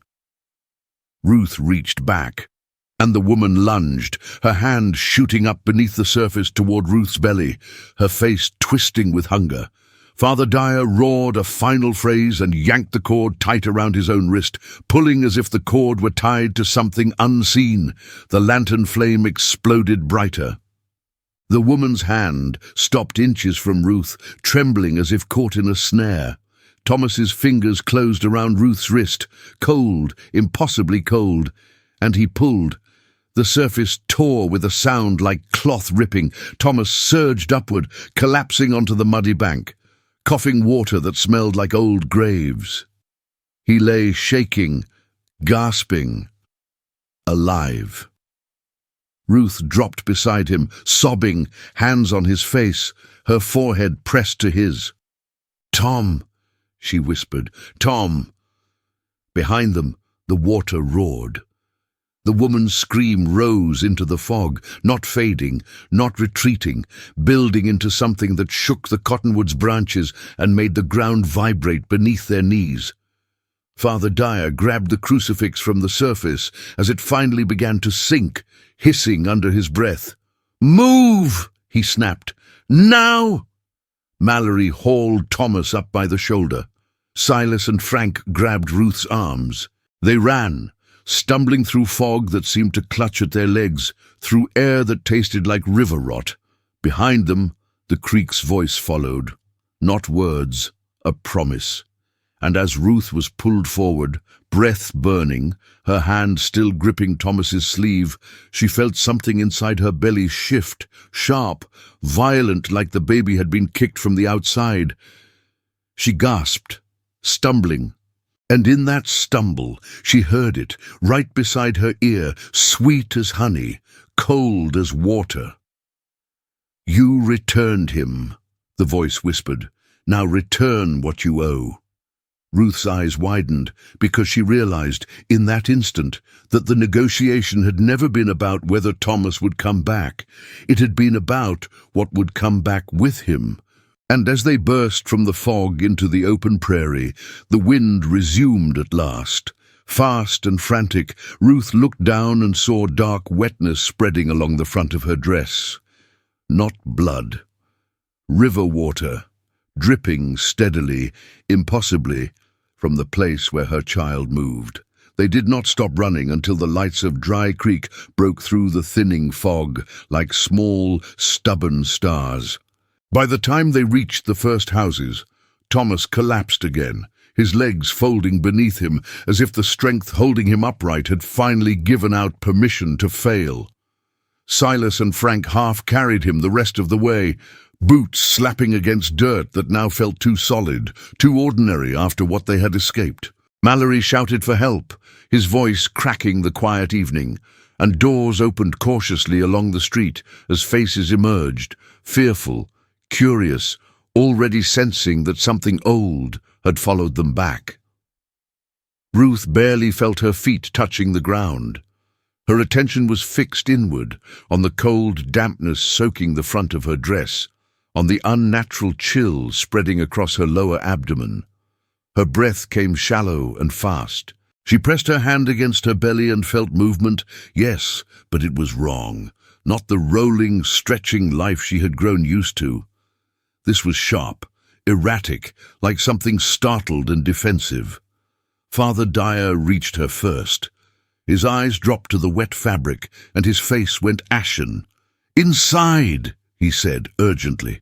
Ruth reached back, and the woman lunged, her hand shooting up beneath the surface toward Ruth's belly, her face twisting with hunger. Father Dyer roared a final phrase and yanked the cord tight around his own wrist, pulling as if the cord were tied to something unseen. The lantern flame exploded brighter. The woman's hand stopped inches from Ruth, trembling as if caught in a snare. Thomas's fingers closed around Ruth's wrist, cold, impossibly cold, and he pulled. The surface tore with a sound like cloth ripping. Thomas surged upward, collapsing onto the muddy bank, coughing water that smelled like old graves. He lay shaking, gasping, alive. Ruth dropped beside him, sobbing, hands on his face, her forehead pressed to his. "Tom," she whispered, "Tom." Behind them, the water roared. The woman's scream rose into the fog, not fading, not retreating, building into something that shook the cottonwood's branches and made the ground vibrate beneath their knees. Father Dyer grabbed the crucifix from the surface as it finally began to sink, hissing under his breath. "Move!" he snapped. "Now!" Mallory hauled Thomas up by the shoulder. Silas and Frank grabbed Ruth's arms. They ran, stumbling through fog that seemed to clutch at their legs, through air that tasted like river rot. Behind them, the creek's voice followed. Not words, a promise. And as Ruth was pulled forward, breath burning, her hand still gripping Thomas's sleeve, she felt something inside her belly shift, sharp, violent, like the baby had been kicked from the outside. She gasped, stumbling, And in that stumble, she heard it, right beside her ear, sweet as honey, cold as water. "You returned him," the voice whispered. "Now return what you owe." Ruth's eyes widened because she realized, in that instant, that the negotiation had never been about whether Thomas would come back. It had been about what would come back with him. And as they burst from the fog into the open prairie, the wind resumed at last. Fast and frantic, Ruth looked down and saw dark wetness spreading along the front of her dress. Not blood. River water, dripping steadily, impossibly, from the place where her child moved. They did not stop running until the lights of Dry Creek broke through the thinning fog like small, stubborn stars. By the time they reached the first houses, Thomas collapsed again, his legs folding beneath him as if the strength holding him upright had finally given out permission to fail. Silas and Frank half carried him the rest of the way, boots slapping against dirt that now felt too solid, too ordinary after what they had escaped. Mallory shouted for help, his voice cracking the quiet evening, and doors opened cautiously along the street as faces emerged, fearful, curious, already sensing that something old had followed them back. Ruth barely felt her feet touching the ground. Her attention was fixed inward, on the cold dampness soaking the front of her dress, on the unnatural chill spreading across her lower abdomen. Her breath came shallow and fast. She pressed her hand against her belly and felt movement, yes, but it was wrong, not the rolling, stretching life she had grown used to. This was sharp, erratic, like something startled and defensive. Father Dyer reached her first. His eyes dropped to the wet fabric, and his face went ashen. "Inside," he said urgently.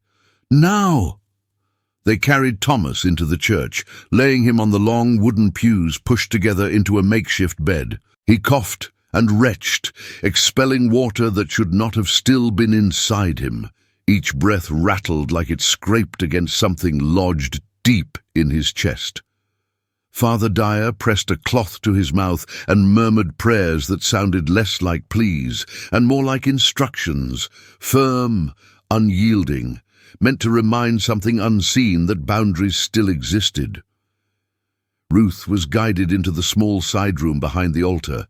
"Now!" They carried Thomas into the church, laying him on the long wooden pews pushed together into a makeshift bed. He coughed and retched, expelling water that should not have still been inside him. Each breath rattled like it scraped against something lodged deep in his chest. Father Dyer pressed a cloth to his mouth and murmured prayers that sounded less like pleas and more like instructions, firm, unyielding, meant to remind something unseen that boundaries still existed. Ruth was guided into the small side room behind the altar.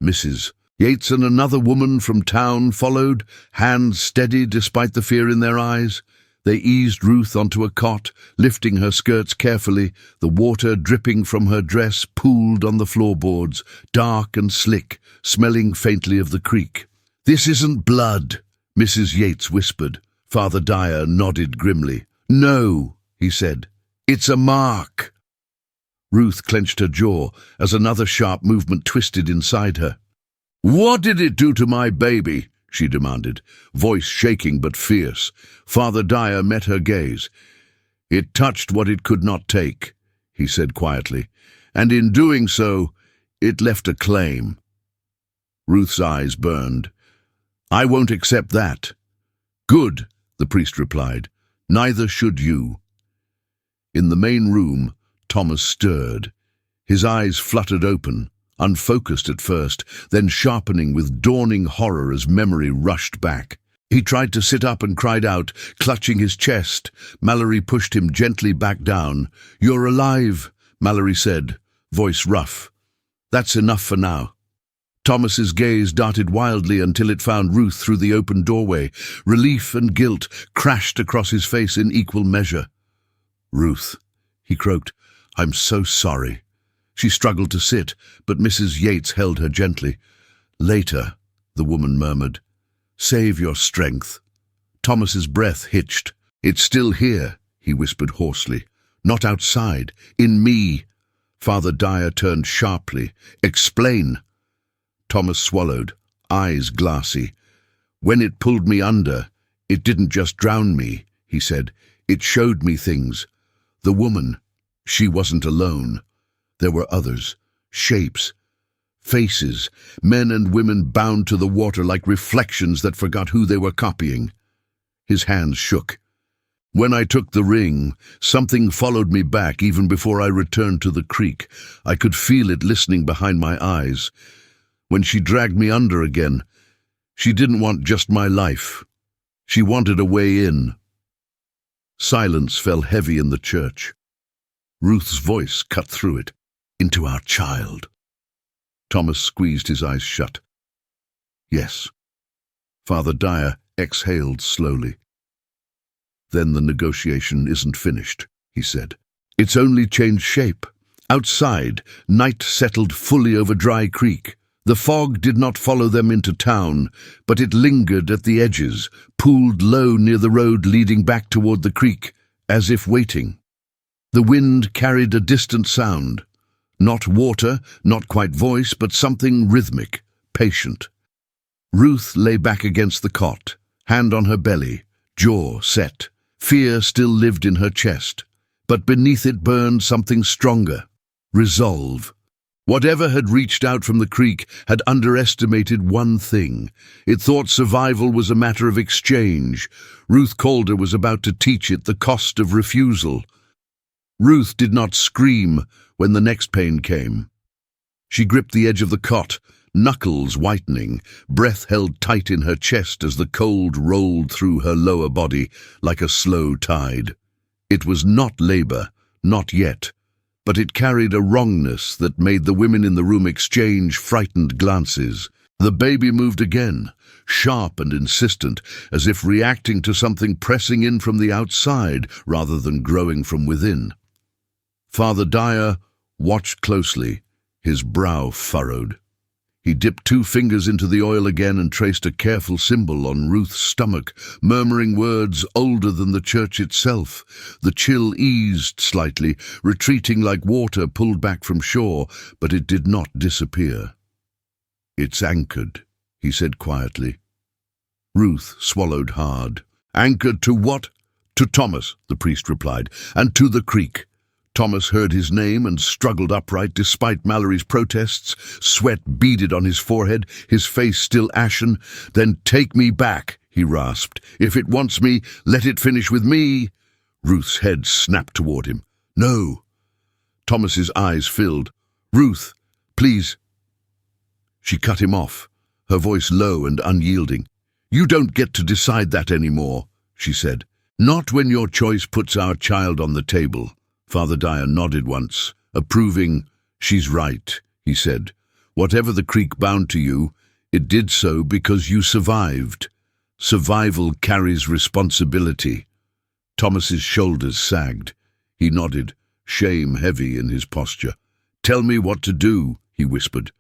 Mrs. Yates and another woman from town followed, hands steady despite the fear in their eyes. They eased Ruth onto a cot, lifting her skirts carefully, the water dripping from her dress pooled on the floorboards, dark and slick, smelling faintly of the creek. "This isn't blood," Mrs. Yates whispered. Father Dyer nodded grimly. "No," he said. "It's a mark." Ruth clenched her jaw as another sharp movement twisted inside her. "What did it do to my baby?" she demanded, voice shaking but fierce. Father Dyer met her gaze. "It touched what it could not take," he said quietly, "and in doing so, it left a claim." Ruth's eyes burned. "I won't accept that." "Good," the priest replied. "Neither should you." In the main room, Thomas stirred. His eyes fluttered open, unfocused at first, then sharpening with dawning horror as memory rushed back. He tried to sit up and cried out, clutching his chest. Mallory pushed him gently back down. "You're alive," Mallory said, voice rough. "That's enough for now." Thomas's gaze darted wildly until it found Ruth through the open doorway. Relief and guilt crashed across his face in equal measure. "Ruth," he croaked, "I'm so sorry." She struggled to sit, but Mrs. Yates held her gently. "Later," the woman murmured. "Save your strength." Thomas's breath hitched. "It's still here," he whispered hoarsely. "Not outside. In me." Father Dyer turned sharply. "Explain." Thomas swallowed, eyes glassy. "When it pulled me under, it didn't just drown me," he said. "It showed me things. The woman, she wasn't alone. There were others, shapes, faces, men and women bound to the water like reflections that forgot who they were copying." His hands shook. When I took the ring, something followed me back even before I returned to the creek. I could feel it listening behind my eyes. When she dragged me under again, she didn't want just my life. She wanted a way in. Silence fell heavy in the church. Ruth's voice cut through it. Into our child. Thomas squeezed his eyes shut. Yes. Father Dyer exhaled slowly. Then the negotiation isn't finished, he said. It's only changed shape. Outside, night settled fully over Dry Creek. The fog did not follow them into town, but it lingered at the edges, pooled low near the road leading back toward the creek, as if waiting. The wind carried a distant sound. Not water, not quite voice, but something rhythmic, patient. Ruth lay back against the cot, hand on her belly, jaw set. Fear still lived in her chest, but beneath it burned something stronger. Resolve. Whatever had reached out from the creek had underestimated one thing. It thought survival was a matter of exchange. Ruth Calder was about to teach it the cost of refusal. Ruth did not scream when the next pain came. She gripped the edge of the cot, knuckles whitening, breath held tight in her chest as the cold rolled through her lower body like a slow tide. It was not labor, not yet, but it carried a wrongness that made the women in the room exchange frightened glances. The baby moved again, sharp and insistent, as if reacting to something pressing in from the outside rather than growing from within. Father Dyer watched closely, his brow furrowed. He dipped 2 fingers into the oil again and traced a careful symbol on Ruth's stomach, murmuring words older than the church itself. The chill eased slightly, retreating like water pulled back from shore, but it did not disappear. "It's anchored," he said quietly. Ruth swallowed hard. "Anchored to what?" "To Thomas," the priest replied, "and to the creek." Thomas heard his name and struggled upright despite Mallory's protests. Sweat beaded on his forehead, his face still ashen. "Then take me back," he rasped. "If it wants me, let it finish with me." Ruth's head snapped toward him. "No." Thomas's eyes filled. "Ruth, please." She cut him off, her voice low and unyielding. "You don't get to decide that anymore," she said. "Not when your choice puts our child on the table." Father Dyer nodded once, approving. "She's right," he said. "Whatever the creek bound to you, it did so because you survived. Survival carries responsibility." Thomas's shoulders sagged. He nodded, shame heavy in his posture. "Tell me what to do," he whispered.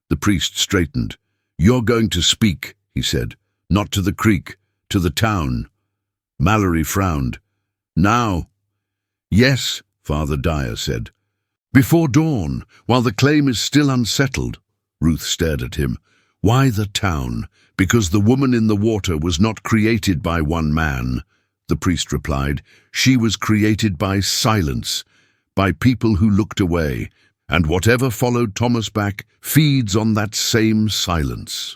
The priest straightened. "You're going to speak," he said. "Not to the creek, to the town." Mallory frowned. "Now?" "Yes," Father Dyer said. "Before dawn, while the claim is still unsettled." Ruth stared at him. "Why the town? Because the woman in the water was not created by one man," the priest replied. "She was created by silence, by people who looked away, and whatever followed Thomas back feeds on that same silence."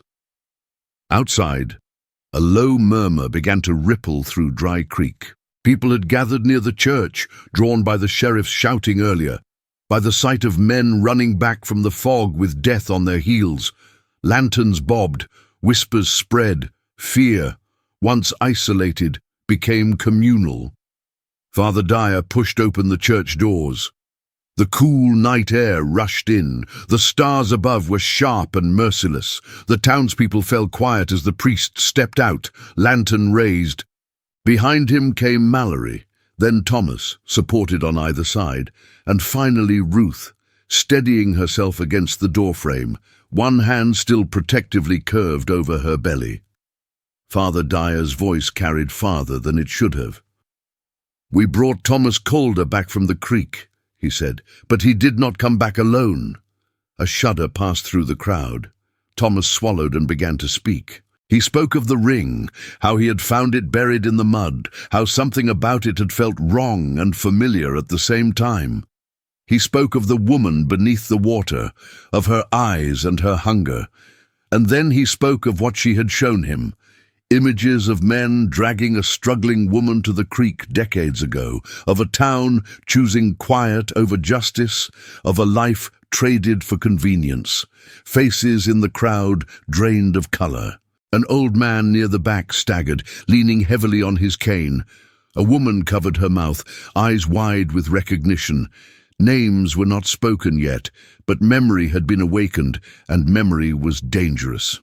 Outside, a low murmur began to ripple through Dry Creek. People had gathered near the church, drawn by the sheriff's shouting earlier, by the sight of men running back from the fog with death on their heels. Lanterns bobbed, whispers spread, fear, once isolated, became communal. Father Dyer pushed open the church doors. The cool night air rushed in. The stars above were sharp and merciless. The townspeople fell quiet as the priest stepped out, lantern raised. Behind him came Mallory, then Thomas, supported on either side, and finally Ruth, steadying herself against the doorframe, one hand still protectively curved over her belly. Father Dyer's voice carried farther than it should have. "We brought Thomas Calder back from the creek," he said, "but he did not come back alone." A shudder passed through the crowd. Thomas swallowed and began to speak. He spoke of the ring, how he had found it buried in the mud, how something about it had felt wrong and familiar at the same time. He spoke of the woman beneath the water, of her eyes and her hunger. And then he spoke of what she had shown him. Images of men dragging a struggling woman to the creek decades ago, of a town choosing quiet over justice, of a life traded for convenience. Faces in the crowd drained of color. An old man near the back staggered, leaning heavily on his cane. A woman covered her mouth, eyes wide with recognition. Names were not spoken yet, but memory had been awakened, and memory was dangerous.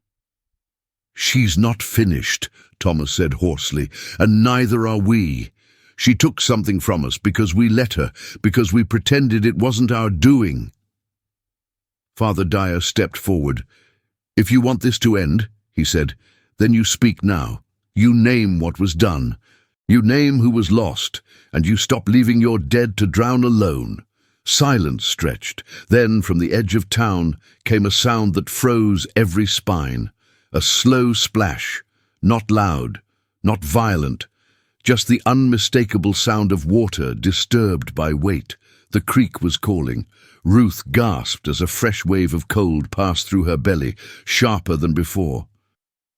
"She's not finished," Thomas said hoarsely, "and neither are we. She took something from us because we let her, because we pretended it wasn't our doing." Father Dyer stepped forward. "If you want this to end," he said, "then you speak now. You name what was done. You name who was lost, and you stop leaving your dead to drown alone." Silence stretched. Then, from the edge of town, came a sound that froze every spine. A slow splash, not loud, not violent, just the unmistakable sound of water disturbed by weight. The creek was calling. Ruth gasped as a fresh wave of cold passed through her belly, sharper than before.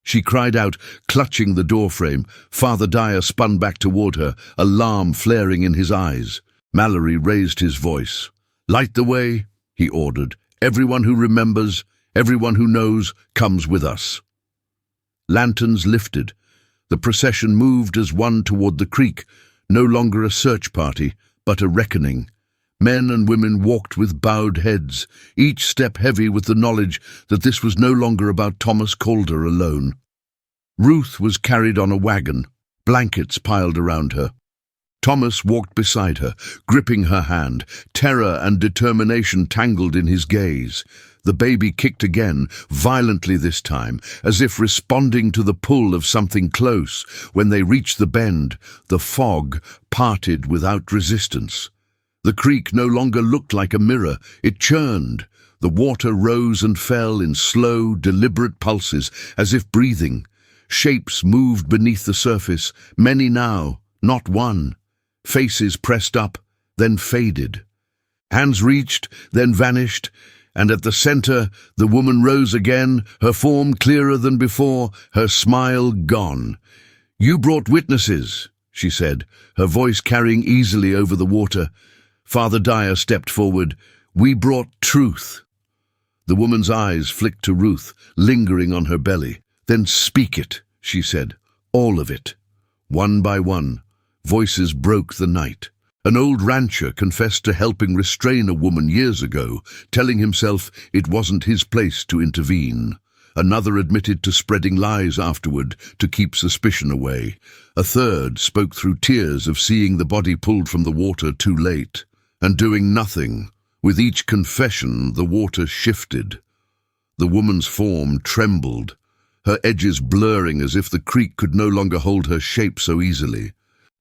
She cried out, clutching the doorframe. Father Dyer spun back toward her, alarm flaring in his eyes. Mallory raised his voice. "Light the way," he ordered. "Everyone who remembers, everyone who knows, comes with us." Lanterns lifted. The procession moved as one toward the creek, no longer a search party, but a reckoning. Men and women walked with bowed heads, each step heavy with the knowledge that this was no longer about Thomas Calder alone. Ruth was carried on a wagon, blankets piled around her. Thomas walked beside her, gripping her hand, terror and determination tangled in his gaze. The baby kicked again, violently this time, as if responding to the pull of something close. When they reached the bend, the fog parted without resistance. The creek no longer looked like a mirror, it churned. The water rose and fell in slow, deliberate pulses, as if breathing. Shapes moved beneath the surface, many now, not one. Faces pressed up, then faded. Hands reached, then vanished, and at the center, the woman rose again, her form clearer than before, her smile gone. "You brought witnesses," she said, her voice carrying easily over the water. Father Dyer stepped forward. "We brought truth." The woman's eyes flicked to Ruth, lingering on her belly. "Then speak it," she said, "all of it." One by one, voices broke the night. An old rancher confessed to helping restrain a woman years ago, telling himself it wasn't his place to intervene. Another admitted to spreading lies afterward to keep suspicion away. A third spoke through tears of seeing the body pulled from the water too late, and doing nothing. With each confession, the water shifted. The woman's form trembled, her edges blurring as if the creek could no longer hold her shape so easily.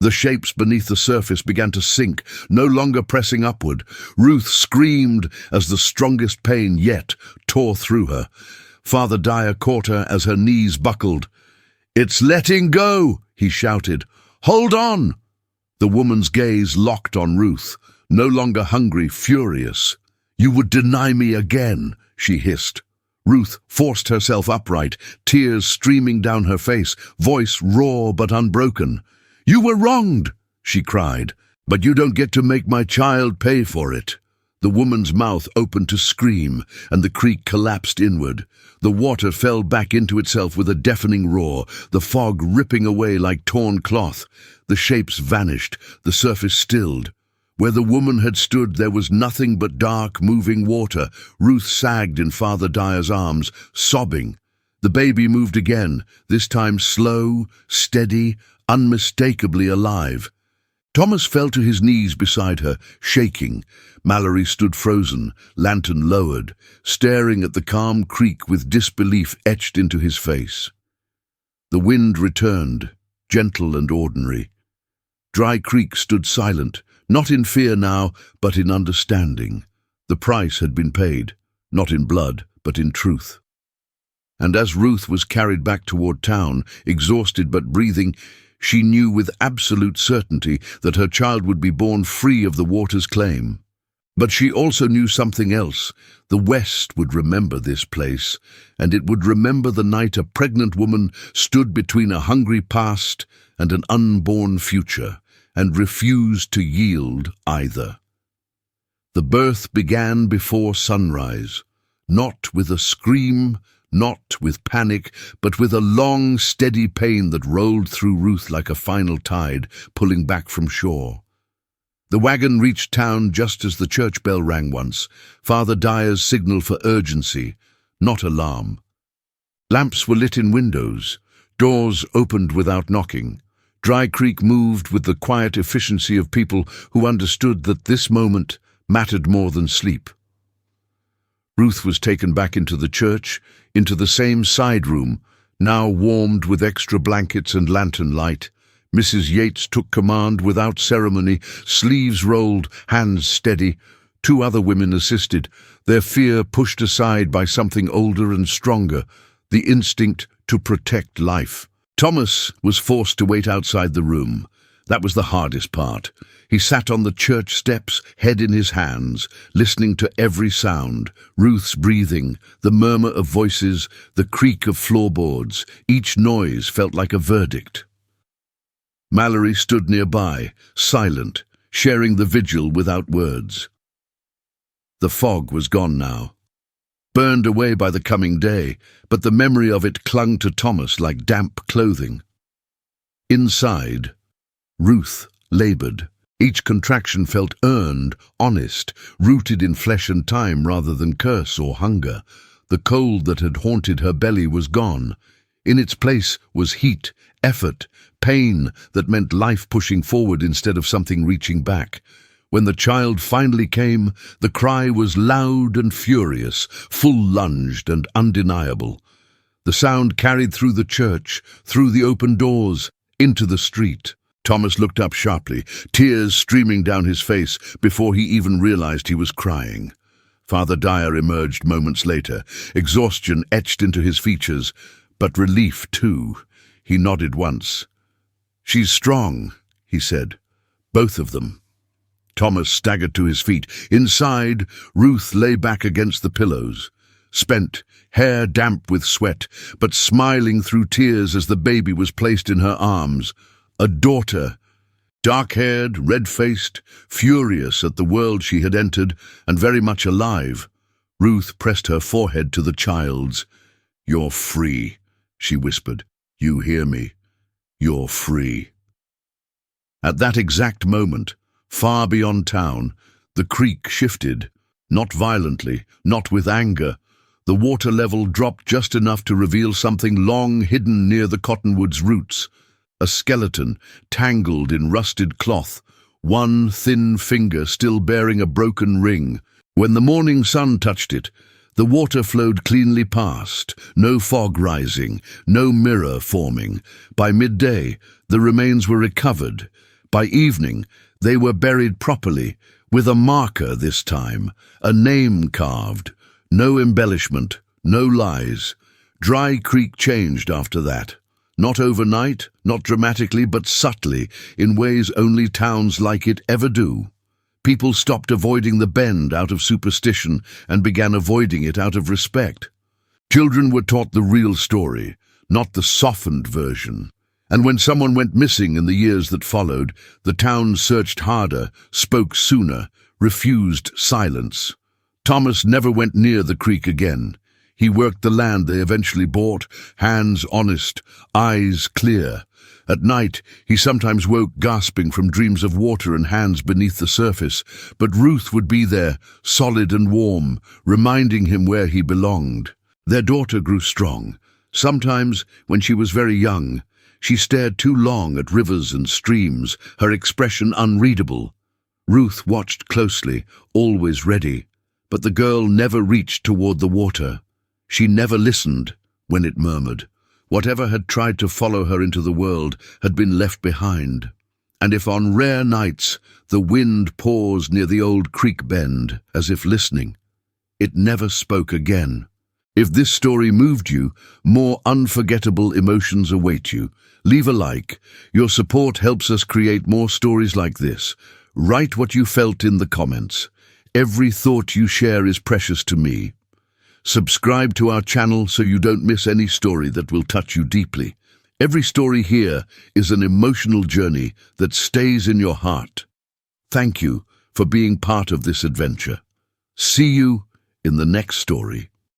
The shapes beneath the surface began to sink, no longer pressing upward. Ruth screamed as the strongest pain yet tore through her. Father Dyer caught her as her knees buckled. "It's letting go," he shouted. "Hold on!" The woman's gaze locked on Ruth, no longer hungry, furious. "You would deny me again," she hissed. Ruth forced herself upright, tears streaming down her face, voice raw but unbroken. "You were wronged," she cried, "but you don't get to make my child pay for it." The woman's mouth opened to scream, and the creek collapsed inward. The water fell back into itself with a deafening roar, the fog ripping away like torn cloth. The shapes vanished, the surface stilled. Where the woman had stood, there was nothing but dark, moving water. Ruth sagged in Father Dyer's arms, sobbing. The baby moved again, this time slow, steady, unmistakably alive. Thomas fell to his knees beside her, shaking. Mallory stood frozen, lantern lowered, staring at the calm creek with disbelief etched into his face. The wind returned, gentle and ordinary. Dry Creek stood silent, not in fear now, but in understanding. The price had been paid, not in blood, but in truth. And as Ruth was carried back toward town, exhausted but breathing, she knew with absolute certainty that her child would be born free of the water's claim. But she also knew something else. The West would remember this place, and it would remember the night a pregnant woman stood between a hungry past and an unborn future, and refused to yield either. The birth began before sunrise, not with a scream, not with panic, but with a long, steady pain that rolled through Ruth like a final tide, pulling back from shore. The wagon reached town just as the church bell rang once, Father Dyer's signal for urgency, not alarm. Lamps were lit in windows, doors opened without knocking. Dry Creek moved with the quiet efficiency of people who understood that this moment mattered more than sleep. Ruth was taken back into the church, into the same side room, now warmed with extra blankets and lantern light. Mrs. Yates took command without ceremony, sleeves rolled, hands steady. 2 other women assisted, their fear pushed aside by something older and stronger, the instinct to protect life. Thomas was forced to wait outside the room. That was the hardest part. He sat on the church steps, head in his hands, listening to every sound, Ruth's breathing, the murmur of voices, the creak of floorboards. Each noise felt like a verdict. Mallory stood nearby, silent, sharing the vigil without words. The fog was gone now, burned away by the coming day, but the memory of it clung to Thomas like damp clothing. Inside, Ruth labored. Each contraction felt earned, honest, rooted in flesh and time rather than curse or hunger. The cold that had haunted her belly was gone. In its place was heat, effort, pain that meant life pushing forward instead of something reaching back. When the child finally came, the cry was loud and furious, full-lunged and undeniable. The sound carried through the church, through the open doors, into the street. Thomas looked up sharply, tears streaming down his face before he even realized he was crying. Father Dyer emerged moments later, exhaustion etched into his features, but relief too. He nodded once. "She's strong," he said. "Both of them." Thomas staggered to his feet. Inside, Ruth lay back against the pillows, spent, hair damp with sweat, but smiling through tears as the baby was placed in her arms. A daughter, dark-haired, red-faced, furious at the world she had entered, and very much alive. Ruth pressed her forehead to the child's. "You're free," she whispered. "You hear me? You're free." At that exact moment, far beyond town, the creek shifted, not violently, not with anger. The water level dropped just enough to reveal something long hidden near the cottonwood's roots. A skeleton, tangled in rusted cloth, one thin finger still bearing a broken ring. When the morning sun touched it, the water flowed cleanly past, no fog rising, no mirror forming. By midday, the remains were recovered. By evening, they were buried properly, with a marker this time, a name carved. No embellishment, no lies. Dry Creek changed after that. Not overnight, not dramatically, but subtly, in ways only towns like it ever do. People stopped avoiding the bend out of superstition and began avoiding it out of respect. Children were taught the real story, not the softened version. And when someone went missing in the years that followed, the town searched harder, spoke sooner, refused silence. Thomas never went near the creek again. He worked the land they eventually bought, hands honest, eyes clear. At night, he sometimes woke gasping from dreams of water and hands beneath the surface, but Ruth would be there, solid and warm, reminding him where he belonged. Their daughter grew strong. Sometimes, when she was very young, she stared too long at rivers and streams, her expression unreadable. Ruth watched closely, always ready, but the girl never reached toward the water. She never listened when it murmured. Whatever had tried to follow her into the world had been left behind. And if on rare nights the wind paused near the old creek bend, as if listening, it never spoke again. If this story moved you, more unforgettable emotions await you. Leave a like. Your support helps us create more stories like this. Write what you felt in the comments. Every thought you share is precious to me. Subscribe to our channel so you don't miss any story that will touch you deeply. Every story here is an emotional journey that stays in your heart. Thank you for being part of this adventure. See you in the next story.